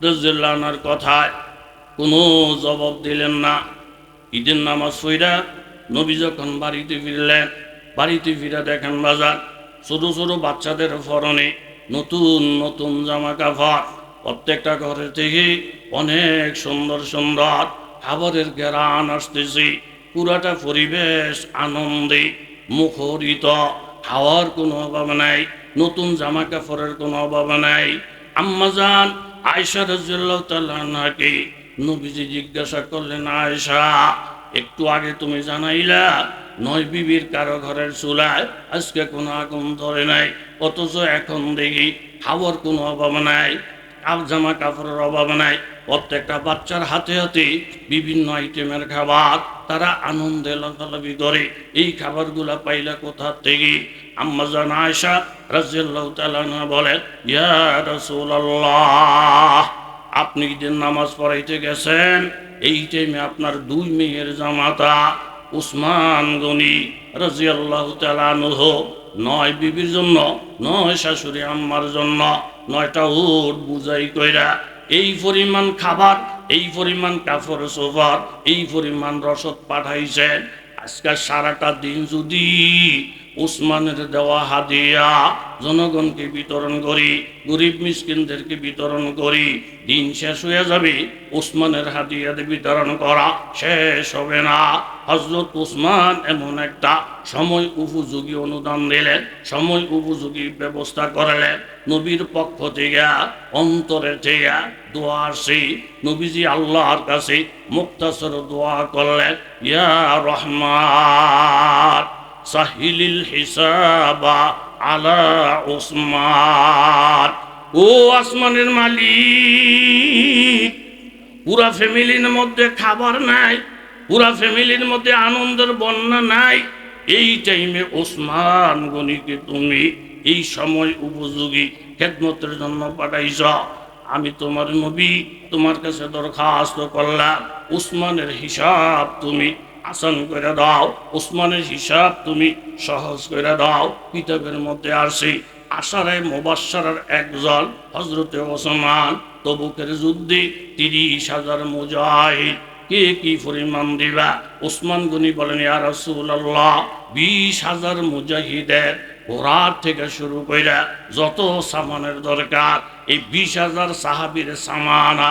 রাদিয়াল্লাহু আনহুর কথায় কোনো জবাব দিলেন না। ঈদের নামাজ পড়া নবী যখন বাড়িতে ফিরলেন, বাড়িতে ফিরে দেখেন বাজার ছোট ছোট বাচ্চাদের পরনে নতুন নতুন জামা কাপড়। প্রত্যেকটা ঘরের থেকে অনেক সুন্দর সুন্দর খাবারের ঘ্রাণ আসতেছে। পুরাটা পরিবেশ আনন্দে মুখরিত, খাওয়ার কোনো অভাব নাই, নতুন জামা কাপড়ের কোনো অভাব নাই। আম্মাজান আয়েশা রাদিয়াল্লাহু তাআলা আনহাকে নবীজি জিজ্ঞাসা করলেন, আয়েশা একটু আগে তুমি জানাইলা 9 বিবির কারো ঘরের চুলায় আজকে কোনো আগুন ধরে নাই, অথচ এখন দেখি খাওয়ার কোনো অভাব নাই, জামা কাপড়ের অভাব নাই। প্রত্যেকটা বাচ্চার হাতে হাতে বিভিন্ন আইটেমের খাবার, তারা আনন্দে লাফালাফি করে। এই খাবারগুলা পাইলা কোথা থেকে? আম্মাজান আয়েশা রাদিয়াল্লাহু তাআলা আনহা বলেন, ইয়া রাসূলুল্লাহ, আপনি যে নামাজ পড়াইতে গেছেন এই টাইমে আপনার 2 মেয়ের জামাতা উসমান গনি রাদিয়াল্লাহু তাআলা আনহু 9 বিবির জন্য, 9 শাশুড়ি আম্মার জন্য 9টা উট বুঝাই কইরা এই পরিমাণ খাবার, এই পরিমাণ কাপড় সোফার, এই পরিমাণ রসদ পাঠাইছেন। আজকে সারাটা দিন যদি উসমানের দেওয়া হাদিয়া জনগণকে বিতরণ করি, গরিব মিসকিনদেরকে বিতরণ করি, দিন শেষ হয়ে যাবে, উসমানের হাদিয়াতে বিতরণ করা শেষ হবে না। হযরত উসমান এমন একটা সময় উপযোগী অনুদান দিলেন, সময় উপযোগী ব্যবস্থা করলেন। নবীর পক্ষ থেকে অন্তরে থেকে দোয়া আসে। নবীজি আল্লাহর কাছে মুক্তাসর দোয়া করলেন, ইয়া রহমান সাহিলিল হিসাবা আলা উসমান। ও আসমানের মালিক, পুরা ফ্যামিলির মধ্যে খাবার নাই, পুরা ফ্যামিলির মধ্যে আনন্দের বন্যা নাই, এই টাইমে ওসমান গনিকে তুমি এই সময় উপযোগী খেদমতের জন্য পাঠাইছ। আমি তোমার নবী তোমার কাছে দরখাস্ত করলাম, উসমানের হিসাব তুমি আসান করে দাও, উসমানের হিসাব তুমি সহজ করে দাও। কিতাবের মধ্যে আসে আশারায়ে মুবাশশারার একজন হযরতে ওসমান, তবুকের যুদ্ধে 30,000 মুজাহিদ। কে কি পরিমাণ দিবা? ওসমান গনি বলেন, ইয়া রাসূলুল্লাহ 20,000 মুজাহিদের ঘোড়ার থেকে শুরু কইরা যত সামানের দরকার, এই 20,000 সাহাবীর সামানা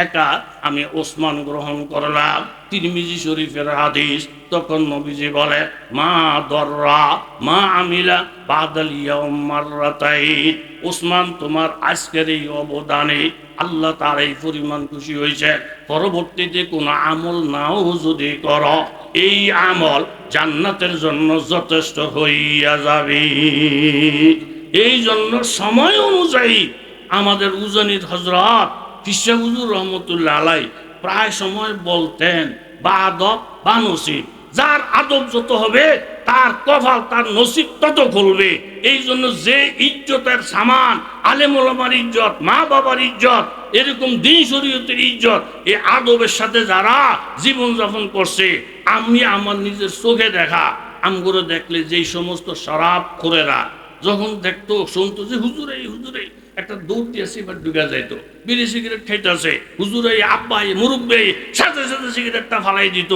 একা আমি ওসমান গ্রহণ করলাম। তিরমিজি শরীফের হাদিস। তখন নবীজি বলে, মা দররা মা আমিলা বাদাল ইয়াউম মাররাতাইন। ওসমান তোমার আজকের এই অবদানে আল্লাহ তার এই পরিমাণ খুশি হয়েছে, পরবর্তীতে কোনো আমল নাও যদি করো এই আমল জান্নাতের জন্য যথেষ্ট হইয়া যাবে। এই জন্য সময় অনুযায়ী আমাদের উজানির হযরত পিসা হুজুর রহমতুল্লাহ আলাই প্রায় সময় বলতেন, বা আদব বা নসিব, যার আদব যত হবে তার কপাল, তার নসিব তত খুলবে। এই জন্য যে ইজ্জতের সামান, আলেম ওলামার ইজ্জত, মা বাবার ইজ্জত, এরকম দিন শরীয়তের ইজ্জত, এই আদবের সাথে যারা জীবনযাপন করছে, আমি আমার নিজের চোখে দেখা, আমগুলো দেখলে যেই সমস্ত শরাব খোরেরা যখন দেখতো, শুনতো যে হুজুরে হুজুরে, একটা দৌড় দিয়ে সিগারেট ঢুকে যাইতো, বিড়ি সিগারেট খাইতেছে, হুজুরে আব্বাই মুরব্বে সাথে সাথে সিগারেটটা ফালাই দিত।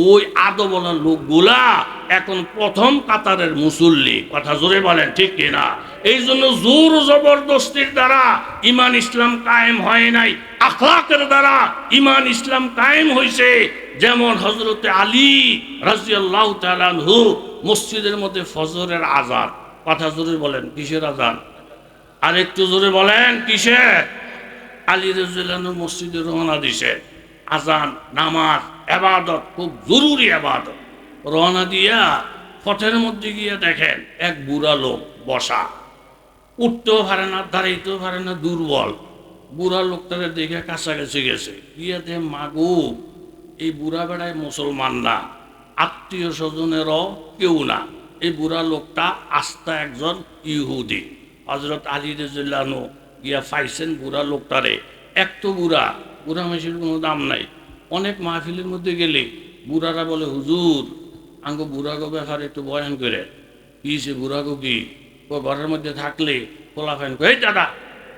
ওই আদবলা লোকগুলা এখন প্রথম কাতারের মুসল্লি। কথা জোরে বলেন ঠিক কিনা? এই জন্য জোর জবরদস্তির দ্বারা ইমান ইসলাম কায়েম হয় নাই, আখলাকের দ্বারা ইমান ইসলাম কায়েম হয়েছে। যেমন হযরতে আলী রাদিয়াল্লাহু তাআলা আনহু মসজিদের মধ্যে ফজরের আযান, কথা জোরে বলেন কিসের আযান? আর একটু জোরে বলেন কিসের? আলী রাদিয়াল্লাহু আনহু মসজিদে রওনা দিছে, আযান, নামাজ, ইবাদত, খুব জরুরি ইবাদত। রওনা দিয়া পথের মধ্যে গিয়ে দেখেন এক বুড়া লোক বসা, উঠতেও পারে না, দাঁড়াইতেও পারে না, দুর্বল। বুড়া লোকটাকে দেখে কাছাকাছি গেছে, গিয়ে দেখে মাগো এই বুড়া বেড়ায় মুসলমান না, আত্মীয় স্বজনেরও কেউ না, এই বুড়া লোকটা আস্থা একজন ইহুদি। হযরত আলী রাদিয়াল্লাহু আনহু গিয়া পাইছেন বুড়া লোকটারে। এক তো বুড়া, বুড়া মানুষের কোনো দাম নাই। অনেক মাহফিলের মধ্যে গেলে বুড়ারা বলে, হুজুর আঙ্গো বুড়াগো ব্যাপারে একটু বয়ান করে। কি সে বুড়াগো কি? ঘরের মধ্যে থাকলে খোলা ফ্যান, এই দাদা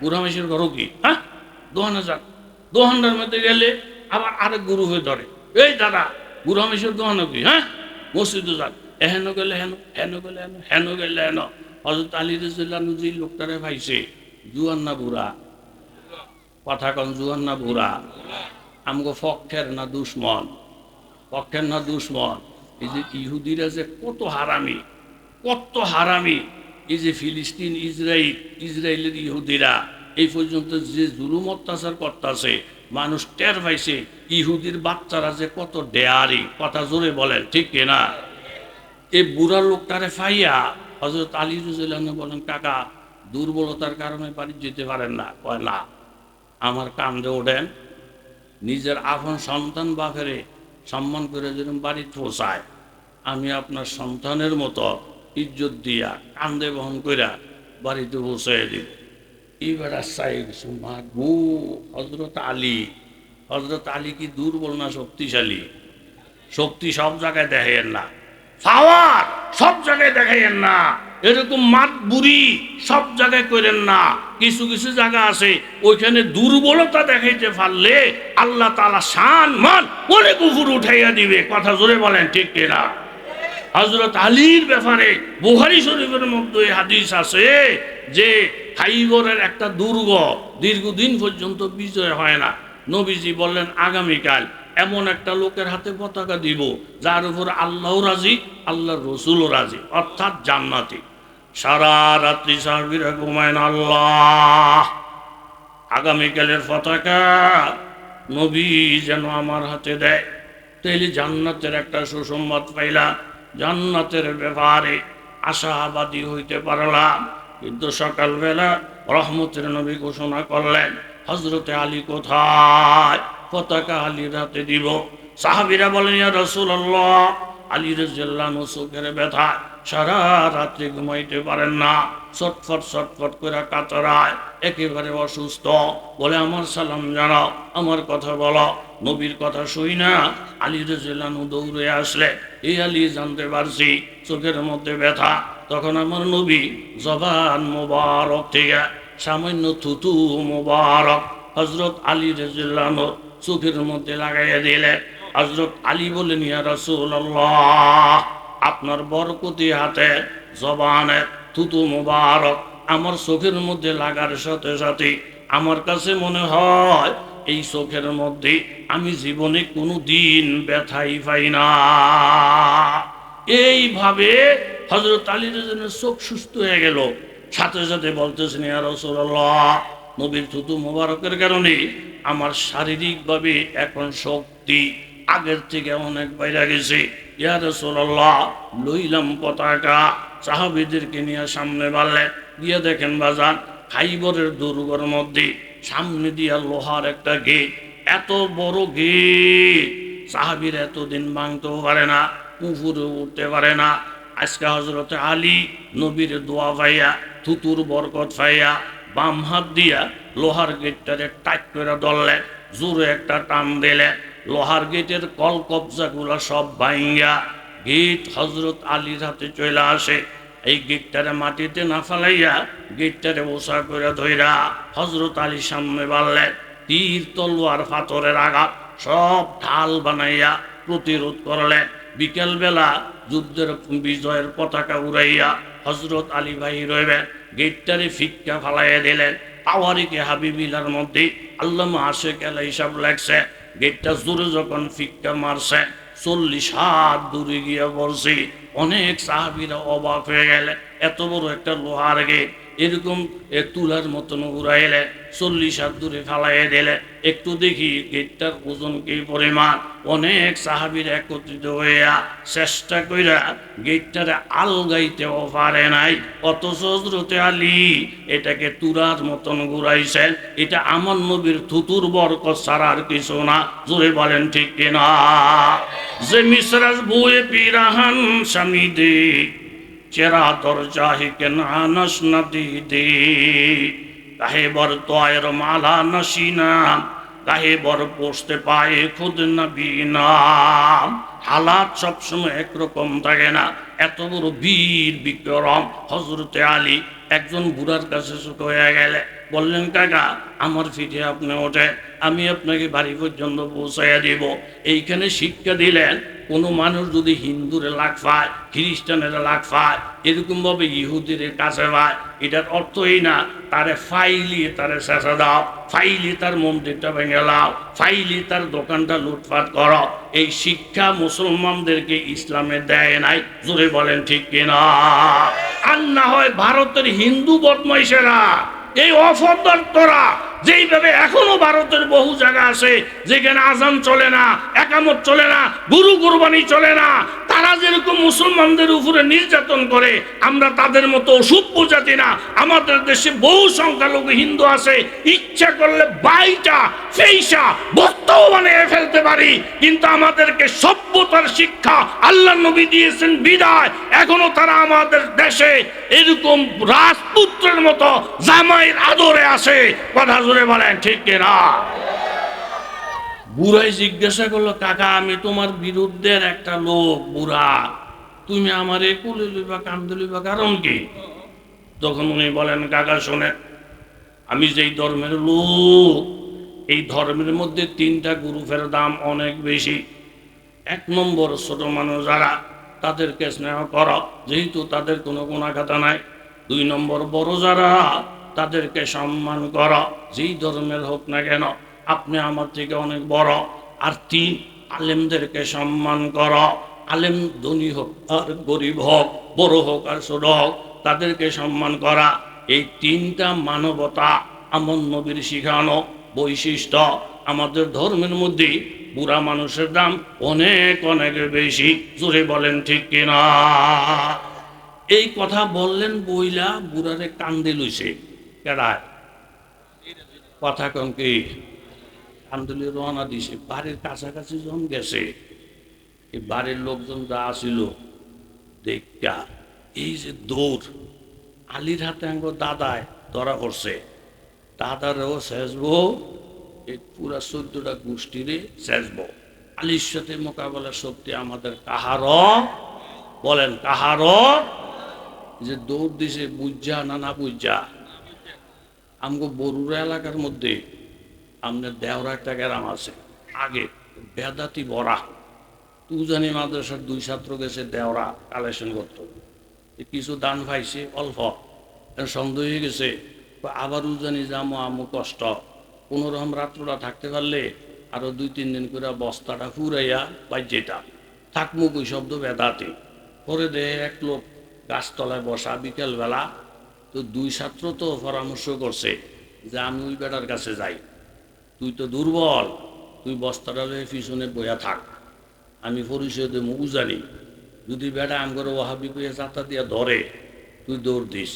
বুড়া মানুষের ঘরও কি? হ্যাঁ, দোহানে যান। দোহানটার মধ্যে গেলে আবার আরেক গুরু হয়ে ধরে, এই দাদা গুরু হামেশের দোহানো কি, হ্যাঁ মসজিদে যান, হেন গেলে হেন, হেন গেলে হেন, হেন গেলে হেন। হযরত আলী রাদিয়াল্লাহু যে লোকটারে পাইছে, জুয়ান না বুড়া? কথা কন, জুয়ান না বুড়া? আমগো পক্ষের না দুশ্মন? পক্ষের না দুশ্মন? এই যে ইহুদিরা যে কত হারামি, কত হারামি! এই যে ফিলিস্তিন, ইসরায়েলের ইহুদিরা এই পর্যন্ত যে জুলুম অত্যাচার করতেছে, মানুষ টের পাইছে ইহুদির বাচ্চারা যে কত ডেয়ারি। কথা জোরে বলেন ঠিক কিনা? এই বুড়া লোকটারে ফাইয়া হযরত আলী রাদিয়াল্লাহু আনহু বলেন, কাকা দুর্বলতার কারণে বাড়ি যেতে পারেন না? কয় না, আমার কান্দে ওঠেন, নিজের আপন সন্তান বাপেরে সম্মান করে যেরকম বাড়ি পৌঁছায়, আমি আপনার সন্তানের মতো ইজ্জত দিয়া কান্দে বহন কইরা বাড়িতে পৌঁছাই দিব। এবার চাই কিছু মাগু, হযরত আলী কি দুর্বল না শক্তিশালী? শক্তি সব জায়গায় দেখাইয়েন না, পাওয়ার সব জায়গায় দেখাইয়েন না, এরকম মাত বুড়ি সব জায়গায় করেন না। কিছু কিছু জায়গা আছে ওইখানে দুর্বলতা দেখাইতে পারলে আল্লাহ তাআলা শান মান অনেক উপর উঠাইয়া দিবে। কথা জোরে বলেন ঠিক কিনা? হযরত আলীর ব্যাপারে বুখারী শরীফের মধ্যে হাদিস আছে যে খাইবরের একটা দুর্গ দীর্ঘদিন পর্যন্ত বিজয় হয় না। নবীজি বললেন, আগামীকাল এমন একটা লোকের হাতে পতাকা দিব যার উপর আল্লাহ রাজি, আল্লাহর রসুলও রাজি, অর্থাৎ জান্নাতি। সারা রাত্রি সাহাবীরা ঘুমায় না, আল্লাহ আগামীকালের পতাকা নবী যেন আমার হাতে দেয়, তাইলে জান্নাতের একটা সুসংবাদ পাইলাম, জান্নাতের ব্যাপারে আশাবাদী হইতে পারলাম। কিন্তু সকালবেলা রহমতের নবী ঘোষণা করলেন, হযরতে আলী কোথায়? পতাকা আলীর হাতে দিব। সাহাবীরা বলেন, ইয়া রাসূলুল্লাহ, আলী রাদিয়াল্লাহু আনহু চোখের ব্যথা সারা রাত্রি ঘুমাইতে পারেন না, ছটফট করে কাতরায়, একেবারে অসুস্থ। বলে, আমার সালাম জানাও, আমার কথা বলো। নবীর কথা শুই না আলী রাদিয়াল্লাহু আনহু দৌড়ে আসলে, এই আলী জানতে পারছি চোখের মধ্যে ব্যথা। তখন আমার নবী জবান মোবারক থেকে সামান্য থুতু মোবারক হযরত আলী রাদিয়াল্লাহু আনহু চোখের মধ্যে লাগাইয়া দিলেন। হযরত আলী বলেন, ইয়া রাসূলুল্লাহ, আপনার বরকতি হাতে জবানে থুতু মোবারক আমার চোখের মধ্যে লাগার সাথে সাথে আমার কাছে মনে হয় এই চোখের মধ্যে আমি জীবনে কোনো দিন ব্যথাই পাই না। এইভাবে হযরত আলী রাদিয়াল্লাহু আনহুর চোখ সুস্থ হয়ে গেল। সাথে সাথে বলতেছেন, ইয়া রাসূলুল্লাহ, নবীর থুতু মোবারকের কারণে আমার শারীরিকভাবে এখন শক্তি আগের থেকে অনেক বাইরে গেছে। ইয়া রাসূলুল্লাহ, লইলাম পতাকা, সাহাবীদেরকে নিয়ে সামনে বাড়লেন, গিয়ে দেখেন বাজান খাইবরের দুর্গের মধ্যে সামনে দিয়া লোহার একটা গেট, এত বড় গেট সাহাবীরা এতদিন ভাঙতেও পারে না, উপরে উঠতে পারে না। আজকে হযরতে আলী নবীর দোয়া পাইয়া, থুতুর বরকত পাইয়া বাম হাত দিয়া লোহার গেটটারে টাইট করে ধরলেন, জোরে একটা টান দিলেন, লোহার গেটের কল কবজাগুলা সব ভাঙ্গা গেট হযরত আলীর হাতে চলে আসে। এই গেটটারে মাটিতে না ফেলাইয়া গেটটারে ওসা করে ধইরা হযরত আলীর সামনে বাড়লেন। তীর তলোয়ার পাথরের আঘাত সব ঢাল বানাইয়া প্রতিরোধ করলেন। বিকেলবেলা যুদ্ধের বিজয়ের পতাকা উড়াইয়া হযরত আলী ভাই রইবেন, গেটটারে ফিক্কা ফালাইয়া দিলেন। তাওয়ারিকে হাবিবিলার মধ্যে আল্লামা আশেক আলা হিসাব লাগছে, গেটটা জোরে যখন ফিক্কা মারছে 40 হাত দূরে গিয়া পড়ছে। অনেক সাহাবীরা অবাক হয়ে গেলে, এত বড় একটা লোহার গেট এরকম তুলার মতন উড়াইলে 40 হাত দূরে ফালাইয়া দিলে, একটু দেখি গেটটার ওজন কি পরিমাণ। অনেক সাহাবীরা একত্রিত হইয়া চেষ্টা কইরা গেটটারে আলগাইতেও পারে নাই, অথচ হযরতে আলী এটাকে তুলার মতন ঘুরাইছেন। এটা আমার নবীর থুতুর বরকত ছাড়া আর কিছু না। জোরে বলেন ঠিক কিনা? যে মিসরাজ বুয়ে পিরাহান স্বামী দে চেরা দরজা হি কে নানস নদী দে, কাহে বর তয়ের মালা নসিনাম, কাহে বর পোষতে পায়ে খুদ নবী নাম। হালাত সবসময় একরকম থাকে না। এত বড় বীর বিক্রম হযরতে আলী একজন বুড়ার কাছে ছোট হয়ে গেলে বললেন, কাকা আমার পিঠে আপনি ওঠে, আমি আপনাকে বাড়ি পর্যন্ত পৌঁছাইয়া দিব। এইখানে শিক্ষা দিলেন, কোনো মানুষ যদি হিন্দুরে লাগ পায়, খ্রিস্টানের লাগ পায়, এরকমভাবে ইহুদির কাছে পায়, এটার অর্থ এই না তারে ফাইলিয়ে তারে শেষে দাও, ফাইলি তার মন্দিরটা ভেঙে লাও, ফাইলি তার দোকানটা লুটপাট করো। এই শিক্ষা মুসলমানদেরকে ইসলামে দেয় নাই। জোরে বলেন ঠিক কিনা? আর না হয় ভারতের হিন্দু বদমাইশেরা, এই অপদার্থরা যেইভাবে এখনো ভারতের বহু জায়গা আছে যেখানে আজান চলে না, একামত চলে না, গুরু কুরবানি চলে না, তারা যেরকম মুসলমানদের উপরে নির্যাতন করে, আমরা তাদের মতো অসভ্য জাতি না। আমাদের দেশে বহু সংখ্যালঘু হিন্দু আছে, ইচ্ছা করলে বাইটা ফেইসা বস্তাও বানিয়ে ফেলতে পারি, কিন্তু আমাদেরকে সভ্যতার শিক্ষা আল্লাহ নবী দিয়েছেন বিদায় এখনো তারা আমাদের দেশে এরকম রাজপুত্রের মতো জামাইয়ের আদরে আসে। কথা জোরে বলেন ঠিক কিনা? বুড়াই জিজ্ঞাসা করলো, কাকা আমি তোমার বিরুদ্ধের একটা লোক, বুড়া তুমি আমার কোলে লইবা কান্দে লইবা কারণ কি? তখন উনি বলেন, কাকা শোনে, আমি যেই ধর্মের লোক, এই ধর্মের মধ্যে 3টা গ্রুপের দাম অনেক বেশি। 1 নম্বর ছোট মানুষ যারা, তাদেরকে স্নেহ করো যেহেতু তাদের কোনো গুণাখাতা নাই। 2 নম্বর বড় যারা, তাদেরকে সম্মান করো যেই ধর্মের হোক না কেন, আপনি আমার থেকে অনেক বড়। আর 3 আলেমদেরকে সম্মান করো, আলেম ধনী হোক আর গরিব হোক, বড় হোক আর ছোট হোক, তাদেরকে সম্মান করা। এই 3টা মানবতা আমার নবীর শিখানো বৈশিষ্ট্য। আমাদের ধর্মের মধ্যে বুড়া মানুষের দাম অনেক অনেক বেশি। জোরে বলেন ঠিক কিনা? এই কথা বললেন বইলা বুড়ারে কান্দে লইছে কেডায়? কথা কন কি? কান্দুলি রওনা দিছে। বাড়ির কাছাকাছি যখন গেছে, এই বাড়ির লোকজন যা আসিল দেখা এই যে দৌড়, আলীর হাতে আঙ্গ দাদায় ধরা পড়ছে, দাদারও শেষবো, এই পুরা 14টা গোষ্ঠীরে শেষবো। আলীর সাথে মোকাবেলার শক্তি আমাদের কাহারও? বলেন কাহারও? যে দৌড় দিছে বুঝা না না বুঝা। আমগো বরুড়া এলাকার মধ্যে আমাদের দেওরা একটা গ্রাম আছে, আগে বেদাতি বড়া তুজানি মাদ্রাসার 2 ছাত্র গেছে দেওরা কালেকশন করতো, কিছু দান পাইছে অল্প, সন্দেহ হয়ে গেছে আবার উজানি যামো আমু কষ্ট, কোনোরকম রাত্রটা থাকতে পারলে আরো 2-3 দিন করে বস্তাটা ফুরাইয়া বাজ্যেটা থাকমুক ওই শব্দ বেদাতি। পরে দেহে এক লোক গাছতলায় বসা বিকেলবেলা, তো 2 ছাত্র তো পরামর্শ করছে যে আমি ওই বেটার কাছে যাই, তুই তো দুর্বল, তুই বস্তাটা লয়ে পিছনে বইয়া থাক, আমি পরিচয় দেবো উজানি, যদি বেটা আমগরে ওহাবি কইয়া যাত্রা দিয়া ধরে তুই দৌড় দিস,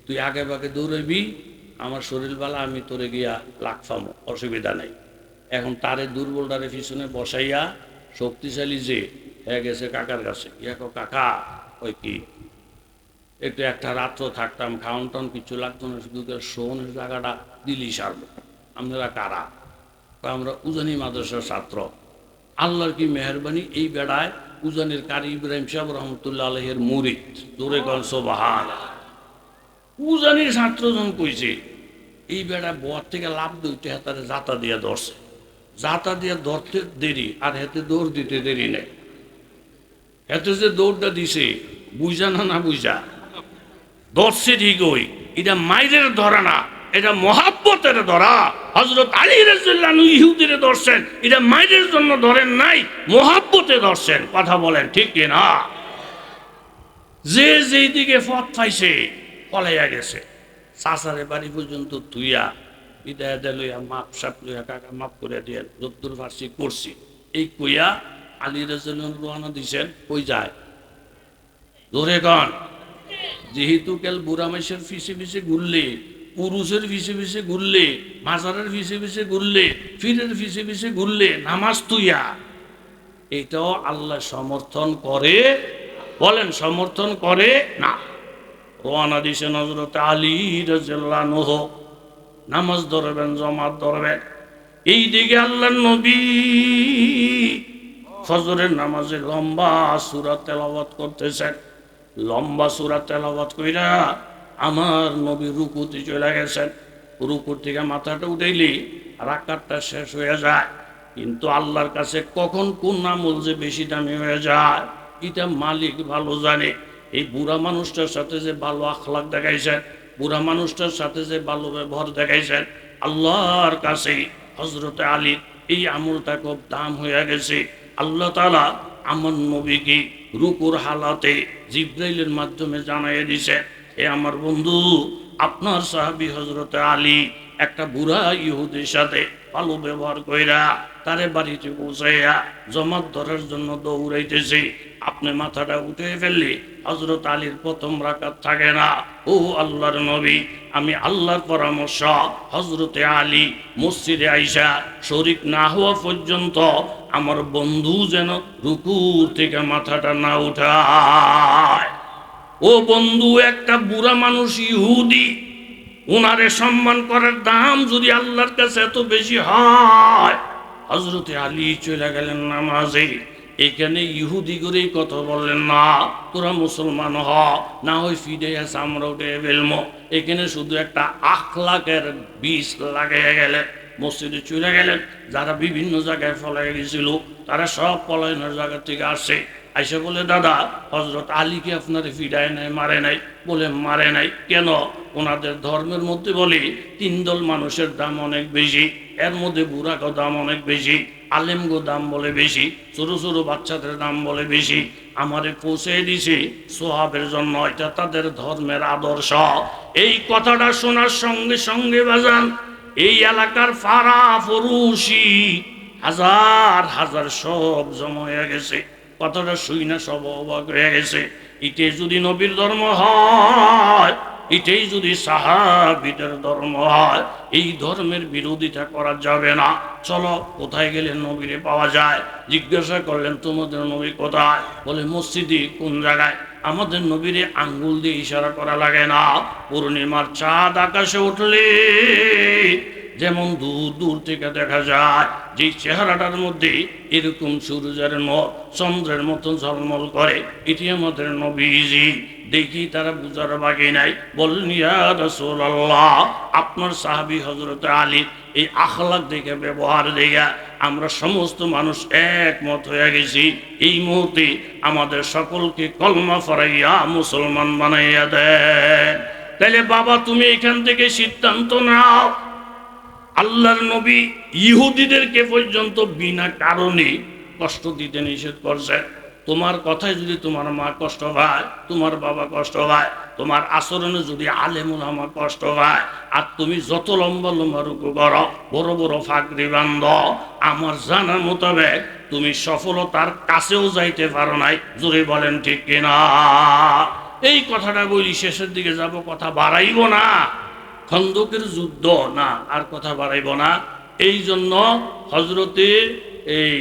তুই আগে বাগে দৌড়াবি, আমার শরীর বেলা আমি তোরে গিয়া লাখ পামো, অসুবিধা নাই। এখন তারে দুর্বলটারে পিছনে বসাইয়া শক্তিশালী যে হয়ে গেছে কাকার কাছে, কাকা ওই কি একটু একটা রাত্র থাকতাম, খাওয়ান টাউন কিছু লাগতো না, শুধু শোনের জায়গাটা দিলি সারবো। আপনারা কারা? আমরা উজানি মাদ্রাসার ছাত্র। আল্লাহর কি মেহরবানি, এই বেড়ায় উজানির কারি ইব্রাহিম সাহেব রহমতুল্লাহ আলহের মুরিদ। দূরে গল সুবহান। উজানির ছাত্রজন কইছে এই বেড়া বর থেকে লাভ দইতে হাতারে জাতা দিয়া ধরছে, জাতা দিয়া ধরতে দেরি আর হেতে দৌড় দিতে দেরি নেই। হেতে যে দৌড়টা দিছে বুঝা না না বুঝা ধরছে ঠিকই, এটা মাইরের ধরা না, এটা মহাব্বতের ধরা। হযরত আলী রাদিয়াল্লাহু আনহু ইহুদিরে ধরছেন, এটা মাইরের জন্য ধরেন নাই, মহাব্বতে ধরছেন। কথা বলেন ঠিক কিনা? যে যেই দিকে পথ পাইছে পলাইয়া গেছে, চাচারে বাড়ি পর্যন্ত তুইয়া বিদায় দে লইয়া মাপ সাপ লইয়া, কাকা মাপ করে দিয়ে যদ্দুর ফার্সি করছি এই কইয়া আলী রাদিয়াল্লাহু আনহু রওনা দিছেন। কই যায়? ধরে কন। যেহেতু কেল বুড়া মাইশের ফিসে ফিসে ঘুরলে, পুরুষের ফিসে ফিসে ঘুরলে, মাজারের ফিসে ফিসে ঘুরলে, ফিরের ফিসে ফিসে ঘুরলে, নামাজ তুইয়া, এটাও আল্লাহ সমর্থন করে? বলেন সমর্থন করে না? রওনা দিছেন হযরত আলী রাদিয়াল্লাহু আনহু, নামাজ ধরবেন, জামাত ধরবেন। এই দিকে আল্লাহর নবী ফজরের নামাজে লম্বা সূরা তেলাওয়াত করতেছেন। লম্বা সূরা তেলাওয়াত কইরা আমার নবী রুকুতে চলে গেছেন, রুকুর থেকে মাথাটা উঠাইলি রাকাতটা শেষ হয়ে যায়। কিন্তু আল্লাহর কাছে কখন কোন আমল যে বেশি দামি হয়ে যায় এটা মালিক ভালো জানে। এই বুড়া মানুষটার সাথে যে ভালো আখলাক দেখাইছেন, বুড়া মানুষটার সাথে যে ভালো ব্যবহার দেখাইছেন, আল্লাহর কাছে হজরতে আলীর এই আমলটা খুব দাম হয়ে গেছে। আল্লাহ তাআলা আমার নবীকে রুকুর হালাতে জিব্রাইলের মাধ্যমে জানাইয়ে দিছে, এ আমার বন্ধু, আপনার সাহাবী হজরতে আলী একটা বুড়া ইহুদির সাথে ভালো ব্যবহার কইরা তারে বাড়িতে পৌঁছাইয়া জমাত ধরার জন্য দৌড়াইতেছি। আপনি মাথাটা উঠে ফেললে হজরত আলীর প্রথম রাকাত থাকে না। ও আল্লাহর নবী, আমি আল্লাহর পরামর্শ হজরতে আলী মসজিদে আইসা শরিক না হওয়া পর্যন্ত আমার বন্ধু যেন রুকুর থেকে মাথাটা না উঠায়। ও বন্ধু, একটা বুড়া মানুষ ইহুদি, উনারে সম্মান করার দাম যদি আল্লাহর কাছে এত বেশি হয়, হজরতে আলী চলে গেলেন নামাজে। এখানে ইহুদি করেই কথা বললেন না, তোরা মুসলমান হ, না হয় ফিরে আছে আমরা উঠে ফেলবো। এখানে শুধু একটা আখলাকের বিষ লাগিয়ে গেলেন, মসজিদে চলে গেলেন। যারা বিভিন্ন জায়গায় ফলাই গেছিল তারা সব পলায়নের জায়গা থেকে আসে, আইসা বলে, দাদা হজরত আলীকে আপনার ফিরায় নাই, মারে নাই? বলে, মারে নাই। কেন? ওনাদের ধর্মের মধ্যে বলে 3 দল মানুষের দাম অনেক বেশি, এর মধ্যে বুড়াগো দাম অনেক বেশি, আলেমগো দাম বলে বেশি, ছোট ছোট বাচ্চাদের দাম বলে বেশি। আমারে পৌঁছে দিছে সোহাবের জন্য, এটা তাদের ধর্মের আদর্শ। এই কথাটা শোনার সঙ্গে সঙ্গে বাজান এই এলাকার ফারা ফরুশি হাজার হাজার সব জমা হয়ে গেছে। কথাটা শুই না সব অবাক হয়ে গেছে। এটাই যদি নবীর ধর্ম হয়, এটাই যদি সাহাবীদের ধর্ম হয়, এই ধর্মের বিরোধিতা করা যাবে না। চলো, কোথায় গেলে নবীরে পাওয়া যায়? জিজ্ঞাসা করলেন, তোমাদের নবী কোথায়? বলে, মসজিদে। কোন জায়গায়? আমাদের নবীরে আঙ্গুল দিয়ে ইশারা করা লাগে না। পূর্ণিমার চাঁদ আকাশে উঠলে যেমন দূর দূর থেকে দেখা যায়, যে চেহারাটার মধ্যে এরকম সূর্যের চন্দ্রের মতো ঝলমল করে, এটি আমাদের নবীজি। দেখি তারা বুঝার বাকি নাই। বললেন, ইয়া রাসূলুল্লাহ, আপনার সাহাবী হযরত আলী এই আখলাক দেখে, ব্যবহার দেখে আমরা সমস্ত মানুষ একমত হয়ে গেছি। এই মুহূর্তে আমাদের সকলকে কলমা ফরাইয়া মুসলমান বানাইয়া দেন। তাহলে বাবা, তুমি এখান থেকে সিদ্ধান্ত নাও। আল্লাহর নবী ইহুদিদেরকে পর্যন্ত বিনা কারণে কষ্ট দিতে নিষেধ করছেন। তোমার কথায় যদি তোমার মা কষ্ট পায়, তোমার বাবা কষ্ট পায়, তোমার আচরণে যদি আলেম উলামা কষ্ট পায়, আর তুমি যত লম্বা লম্বা রুকু করো, বড় বড় ফাকরি বান্ধ, আমার জানা মোতাবেক তুমি সফলতার কাছেও যাইতে পারো নাই। জোরে বলেন ঠিক কিনা? এই কথাটা বলি, শেষের দিকে যাব, কথা বাড়াইব না। খন্দকের যুদ্ধ না, আর কথা বাড়াইব না। এই জন্য হজরতে এই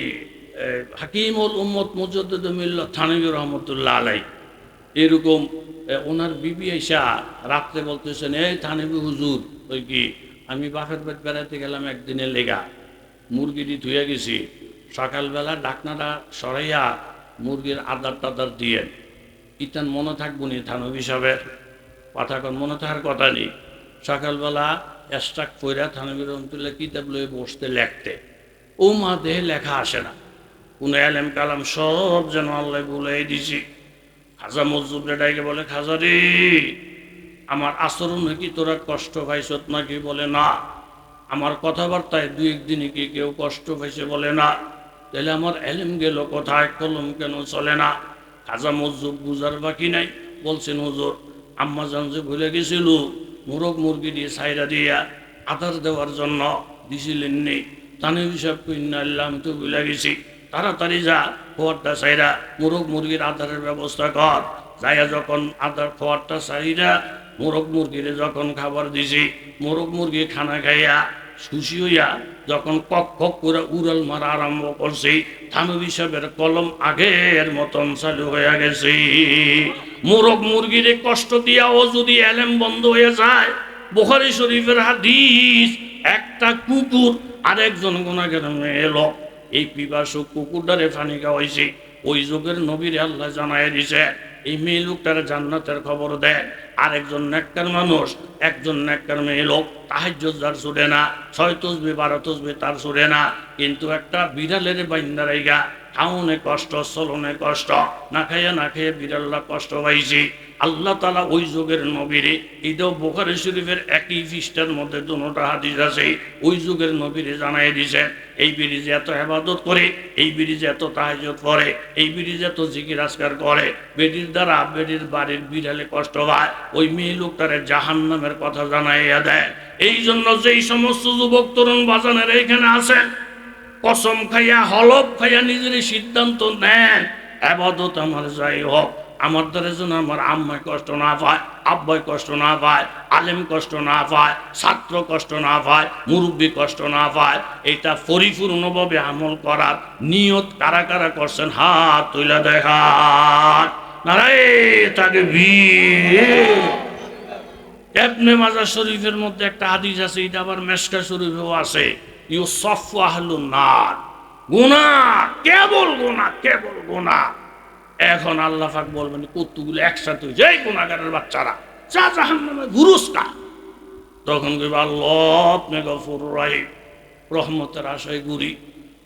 হাকিমুল উম্মত মুজাদ্দিদ মিল্লাত থানভী রহমতুল্লাহ আলাই এরকম ওনার বিবি আইসা রাত্রে বলতেছেন, এই থানভী হুজুর, ওই কি আমি বাপের বাড়ি বেড়াতে গেলাম একদিনের লেগা, মুরগিটি ধুয়ে গেছি, সকালবেলা ডাকনাটা সরাইয়া মুরগির আদার টাদার দিয়ে ইতান মনে থাকবো নি থানভী সাহেবের কথা? এখন মনে থাকার কথা নেই। সকালবেলা এস্টাক পইরা থানভী রহমতুল্লাহ কিতাব লয়ে বসতে লেখতে, ও মা দেহে লেখা আসে না, কোন এলেম কালাম সব যেন আল্লাহ বলে দিছি। খাজা মজুবরে ডাইকে বলে, খাজা রে, আমার আচরণ কি তোরা কষ্ট পাইছত নাকি? বলে, না। আমার কথাবার্তায় 2-1 দিনে কি কেউ কষ্ট পাইছে? বলে, না। তাহলে আমার এলেম গেল কোথায়? কলম কেন চলে না? খাজা মজুব বুঝার বাকি নাই, বলছেন, হুজুর আম্মা জান যে ভুলে গেছিল মোরগ মুরগি দিয়ে সাইরা দিয়া আদার দেওয়ার জন্য দিছিলেন নেই। থানভী সাহেব কইনা, আমি তো ভুলে গেছি, তাড়াতাড়ি যা, খোয়ারটা চাইরা মোরগ মুরগির আদারের ব্যবস্থা কর। যাইয়া যখন আদার খোয়ারটা চাইরা মোরগ মুরগিরে যখন খাবার দিছি, মোরগ মুরগি খানা খাইয়া খুশি হইয়া যখন কক কক করে উড়াল মারা আরম্ভ করছি, থানভী সাহেবের কলম আগের মতন চালু হয়ে গেছে। মোরগ মুরগিরে কষ্ট দিয়া ও যদি এলেম বন্ধ হয়ে যায়, বুখারী শরীফের হাদিস, একটা কুকুর আরেকজন গুনাহগার এলো, এই পিপাসু কুকুরটারে পানি খাওয়াইছে। ওই যুগের নবীরে আল্লাহ জানায় দিছে, এই মেয়ে লোকটার জান্নাতের খবর দেন। আরেকজন নেককার মানুষ, একজন নেককার মেয়ে লোক, তাহাজ্জুদ যার ছুটে না, 6 তসবিহ 12 তসবিহ তার ছুটে না, কিন্তু একটা বিড়ালের বাইন্দা রাইগা খাওনে কষ্ট, চলনে কষ্ট, না খাইয়ে বিড়ালরা কষ্ট পাইছি। আল্লাহ তাআলা ওই যুগের নবীরে, এটাও বুখারী শরীফের একই পৃষ্ঠার মধ্যে দুটো হাদিস আছে, ওই যুগের নবীরে জানাই দিয়েছেন এই বিড়ি এত ইবাদত করে, এই বিড়ি এত তাহাজ্জুদ পড়ে, এই বিড়ি এত জিকির আজকার করে, বেডির দ্বারা বেডির বাড়ির বিড়ালে কষ্ট পায়, ওই মেয়ে লোকটারে জাহান্নামের কথা জানাইয়া দেয়। এই জন্য যেই সমস্ত যুবক তরুণ বাজানের এইখানে আছেন, কসম খাইয়া হলফ খাইয়া নিজের সিদ্ধান্ত নেন, ইবাদত আমার যাই হোক, আমার দ্বারা যেন আমার আম্মায় কষ্ট না পায়, আব্বাই কষ্ট না পায়, আলেম কষ্ট না পায়, ছাত্র কষ্ট না পায়, মুরব্বী কষ্ট না পায়, এটা পরিপূর্ণভাবে আমল করার নিয়ত কারা কারা করছেন হাত তুলে দেখান। নারায়ে তাকবীর। ইবনে মাজাহ শরীফের মধ্যে একটা হাদিস আছে, এটা আবার মেশকা শরীফেও আছে, ইউসাফু আহলুন নার, গুনাহ, কেবল গুনাহ, কেবল গুনাহ। এখন আল্লাহ পাক বলবেন কতগুলো একসাথে হয়েছে, এই গুনাহগারের বাচ্চারা যা জাহান্নামে ঘুরুসকা। তখন কইবে আল্লাহ আপনি গফুরুর রহিম, রহমতের আশায় ঘুরি।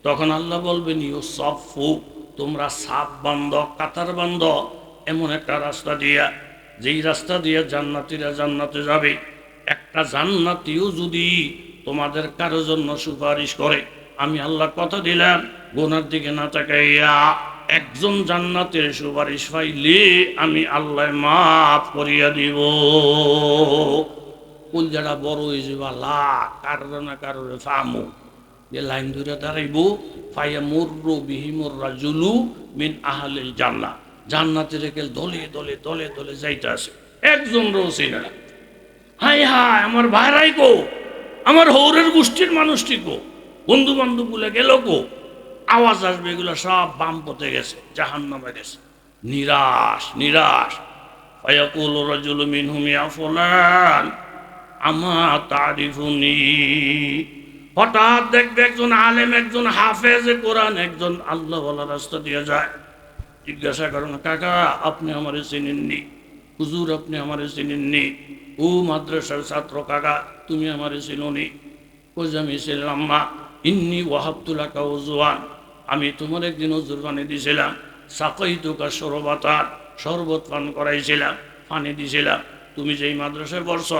তখন আল্লাহ বলবেন ইউসাফু, তোমরা সাফ বান্ধ, কাতার বান্ধ এমন একটা রাস্তা দিয়া, যেই রাস্তা দিয়ে জান্নাতীরা জান্নাতে যাবে। একটা জান্নাতীও যদি তোমাদের কারো জন্য সুপারিশ করে, আমি আল্লাহ কথা দিলাম, গুনার দিকে না তাকাইয়া একজন জান্নাতের সুপারিশ পাইলে আমি আল্লাহ মাফ করিয়া দিব। কলজাটা বড় হয়ে যাবে, আল্লাহ কারো না কারোর ফামু, যে লাইন ধরে দাঁড়াইব, ফাইয়া মুররু বিহিমুর রাজুলু মিন আহলিল জান্নাহ, জান্নাতে রেখে দলে দলে দলে দলে যাইতে আসে, একজন রয়েছে না। হাই হাই আমার ভাইরাই গো, আমার হৌরের গোষ্ঠীর মানুষটি গো, বন্ধু বান্ধব বলে গেল গো, আওয়াজ আসবে, এগুলো সব বাম পথে গেছে, জাহান্নামে গেছে, নিরাশ নিরাশ। ফায়াকুলু রাজুলু মিনহুম ইয়া ফুলান আমা তারিফুনি, হঠাৎ দেখবে একজন আলেম, একজন হাফেজ কোরআন, একজন আল্লাহ ওয়ালা রাস্তা দিয়ে যায়। জিজ্ঞাসা করেন, কাকা আপনি আমারে চিনেননি? হুজুর আপনি আমারে চিনেননি? ও মাদ্রাসার ছাত্র কাকা তুমি আমারে চিনোনি? কই আমি ছিলাম না। ইন্নি ওয়াহাবতুলাকা ওজওয়ান, আমি তোমার একদিন ওজুর পানি দিয়েছিলাম, সাকাইতুকা শরবাতার, শরবত পান করাইছিলাম, পানি দিয়েছিলাম। তুমি যেই মাদ্রাসায় পড়ছ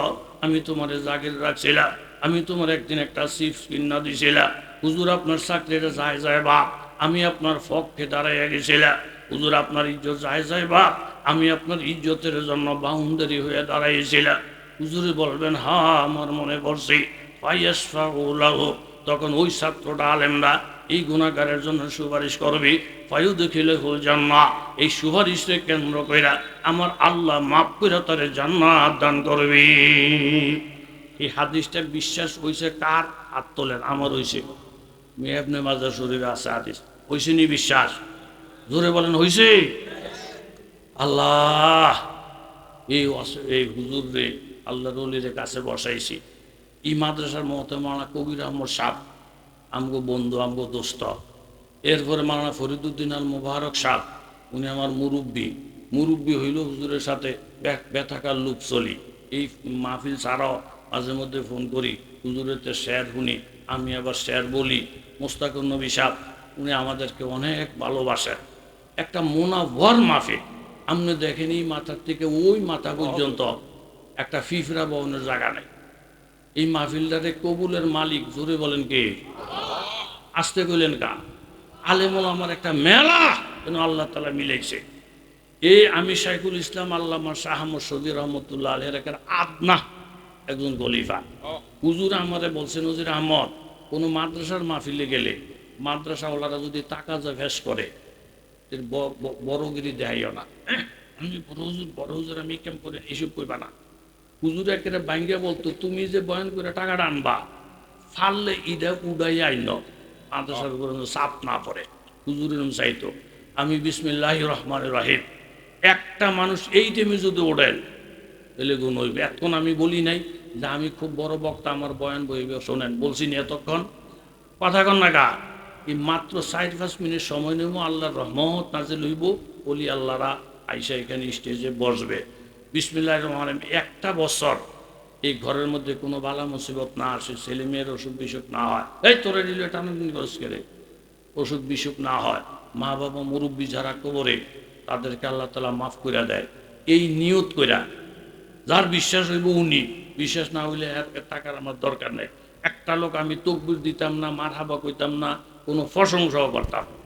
আমি তোমারে জাগির রাখছিলাম, আমি তোমার একদিন একটা চিপস কিনা দিয়েছিলাম। হুজুর আপনার চাকরিটা যায় যায় বাপ, আমি আপনার পক্ষে দাঁড়াইয়া গেছিলাম। হুজুর আপনার ইজ্জত যায় যায় বাপ, আমি আপনার ইজ্জতের জন্য বাউন্ডারি হয়ে দাঁড়াইছিলাম। হুজুরে বলবেন হ্যাঁ আমার মনে পড়ছি। ফাইয়াসফাউলাহু, তখন ওই ছাত্রটা আলেমরা এই গুনাহগারের জন্য সুপারিশ করবে। ফায়ুদখিলুহুল জান্নাহ, এই সুপারিশকে কেন্দ্র কইরা আমার আল্লাহ মাফ কইরা তারে জান্নাত দান করবে। এই হাদিসটা বিশ্বাস হইছে কার? হাত তোলেন। আমার হইছে, ইবনে মাজাহ শরীফে আছে হাদিস, হইছে নি বিশ্বাস? জোরে বলেন হইছে? আল্লাহ এই হুজুর রে আল্লাহর ওলির কাছে বসাইছি। এই মাদ্রাসার মহতে মাওলানা কবির আহমদ সাহেব আমগো বন্ধু, আমগো দোস্ত। এরপরে মাওলানা ফরিদুদ্দিন আল মুবারক সাহেব, উনি আমার মুরব্বী হইল হুজুরের সাথে ব্যথাকার লুপ চলি। এই মাহফিল ছাড়াও মাঝে মধ্যে ফোন করি, হুজুরের তো শের শুনি, আমি আবার শের বলি। মোস্তাকুর নবী সাহেব উনি আমাদেরকে অনেক ভালোবাসেন। একটা মোনাভর মাহফিল, আপনি দেখেনি মাথার থেকে ওই মাথা পর্যন্ত একটা ফিফরা বহনের জায়গা নেই। এই মাহফিলটারে কবুলের মালিক, জোরে বলেন কে? আসতে কইলেন কা? আলেমুল আমার একটা মেলা যেন আল্লাহ তালা মিলাইছে। এই আমি শাইখুল ইসলাম আল্লামা শাহ আহমদ শহীদ রহমতুল্লাহ আলহের একটা আদনা একজন খলিফা। হুজুর আমারে বলছেন, হুজুর আহমদ কোনো মাদ্রাসার মাহফিলে গেলে মাদ্রাসাওয়ালারা যদি টাকা যা ভেস করে বড়গিরি দেখাইও না। আমি বড় হুজুর আমি কেমন করে এইসব কইবা না। হুজুর একেবারে বাইঙ্গা বলতো, তুমি যে বয়ান করে টাকাটা আনবা, ফাললে ইডা উড়াই আইন মাদ্রাসার উপর চাপ না পড়ে। হুজুরের চাইতো আমি বিসমিল্লাহির রহমানির রহিম, একটা মানুষ এই টেমে যদি ওঠেন তাহলে গুণ হইবে। এতক্ষণ আমি বলি নাই যে আমি খুব বড় বক্তা, আমার বয়ান বইবে, শোনেন বলছি নি এতক্ষণ কথা কন না গা। এই মাত্র 4-5 মিনিট সময় নেব, আল্লাহর রহমত নাজিল হইব, বলি আল্লাহরা আইসা এখানে স্টেজে বসবে। বিসমিল্লাহির রহমানির রহিম। একটা বছর এই ঘরের মধ্যে কোনো বালা মুসিবত না আসে, ছেলে মেয়ের অসুখ বিসুখ না হয়। এই তোরে নিল এটা আনন্দিন খরচ করে, অসুখ বিসুখ না হয়, মা বাবা মুরব্বী যারা কবরে তাদেরকে আল্লাহ তাআলা মাফ করে দেয়। এই নিয়ত কইরা যার বিশ্বাস হইব উনি, বিশ্বাস না হইলে এর টাকার আমার দরকার নেই। একটা লোক আমি তকবির দিতাম না, মারহাবা কইতাম না, কোনো প্রশংসাও করতাম না।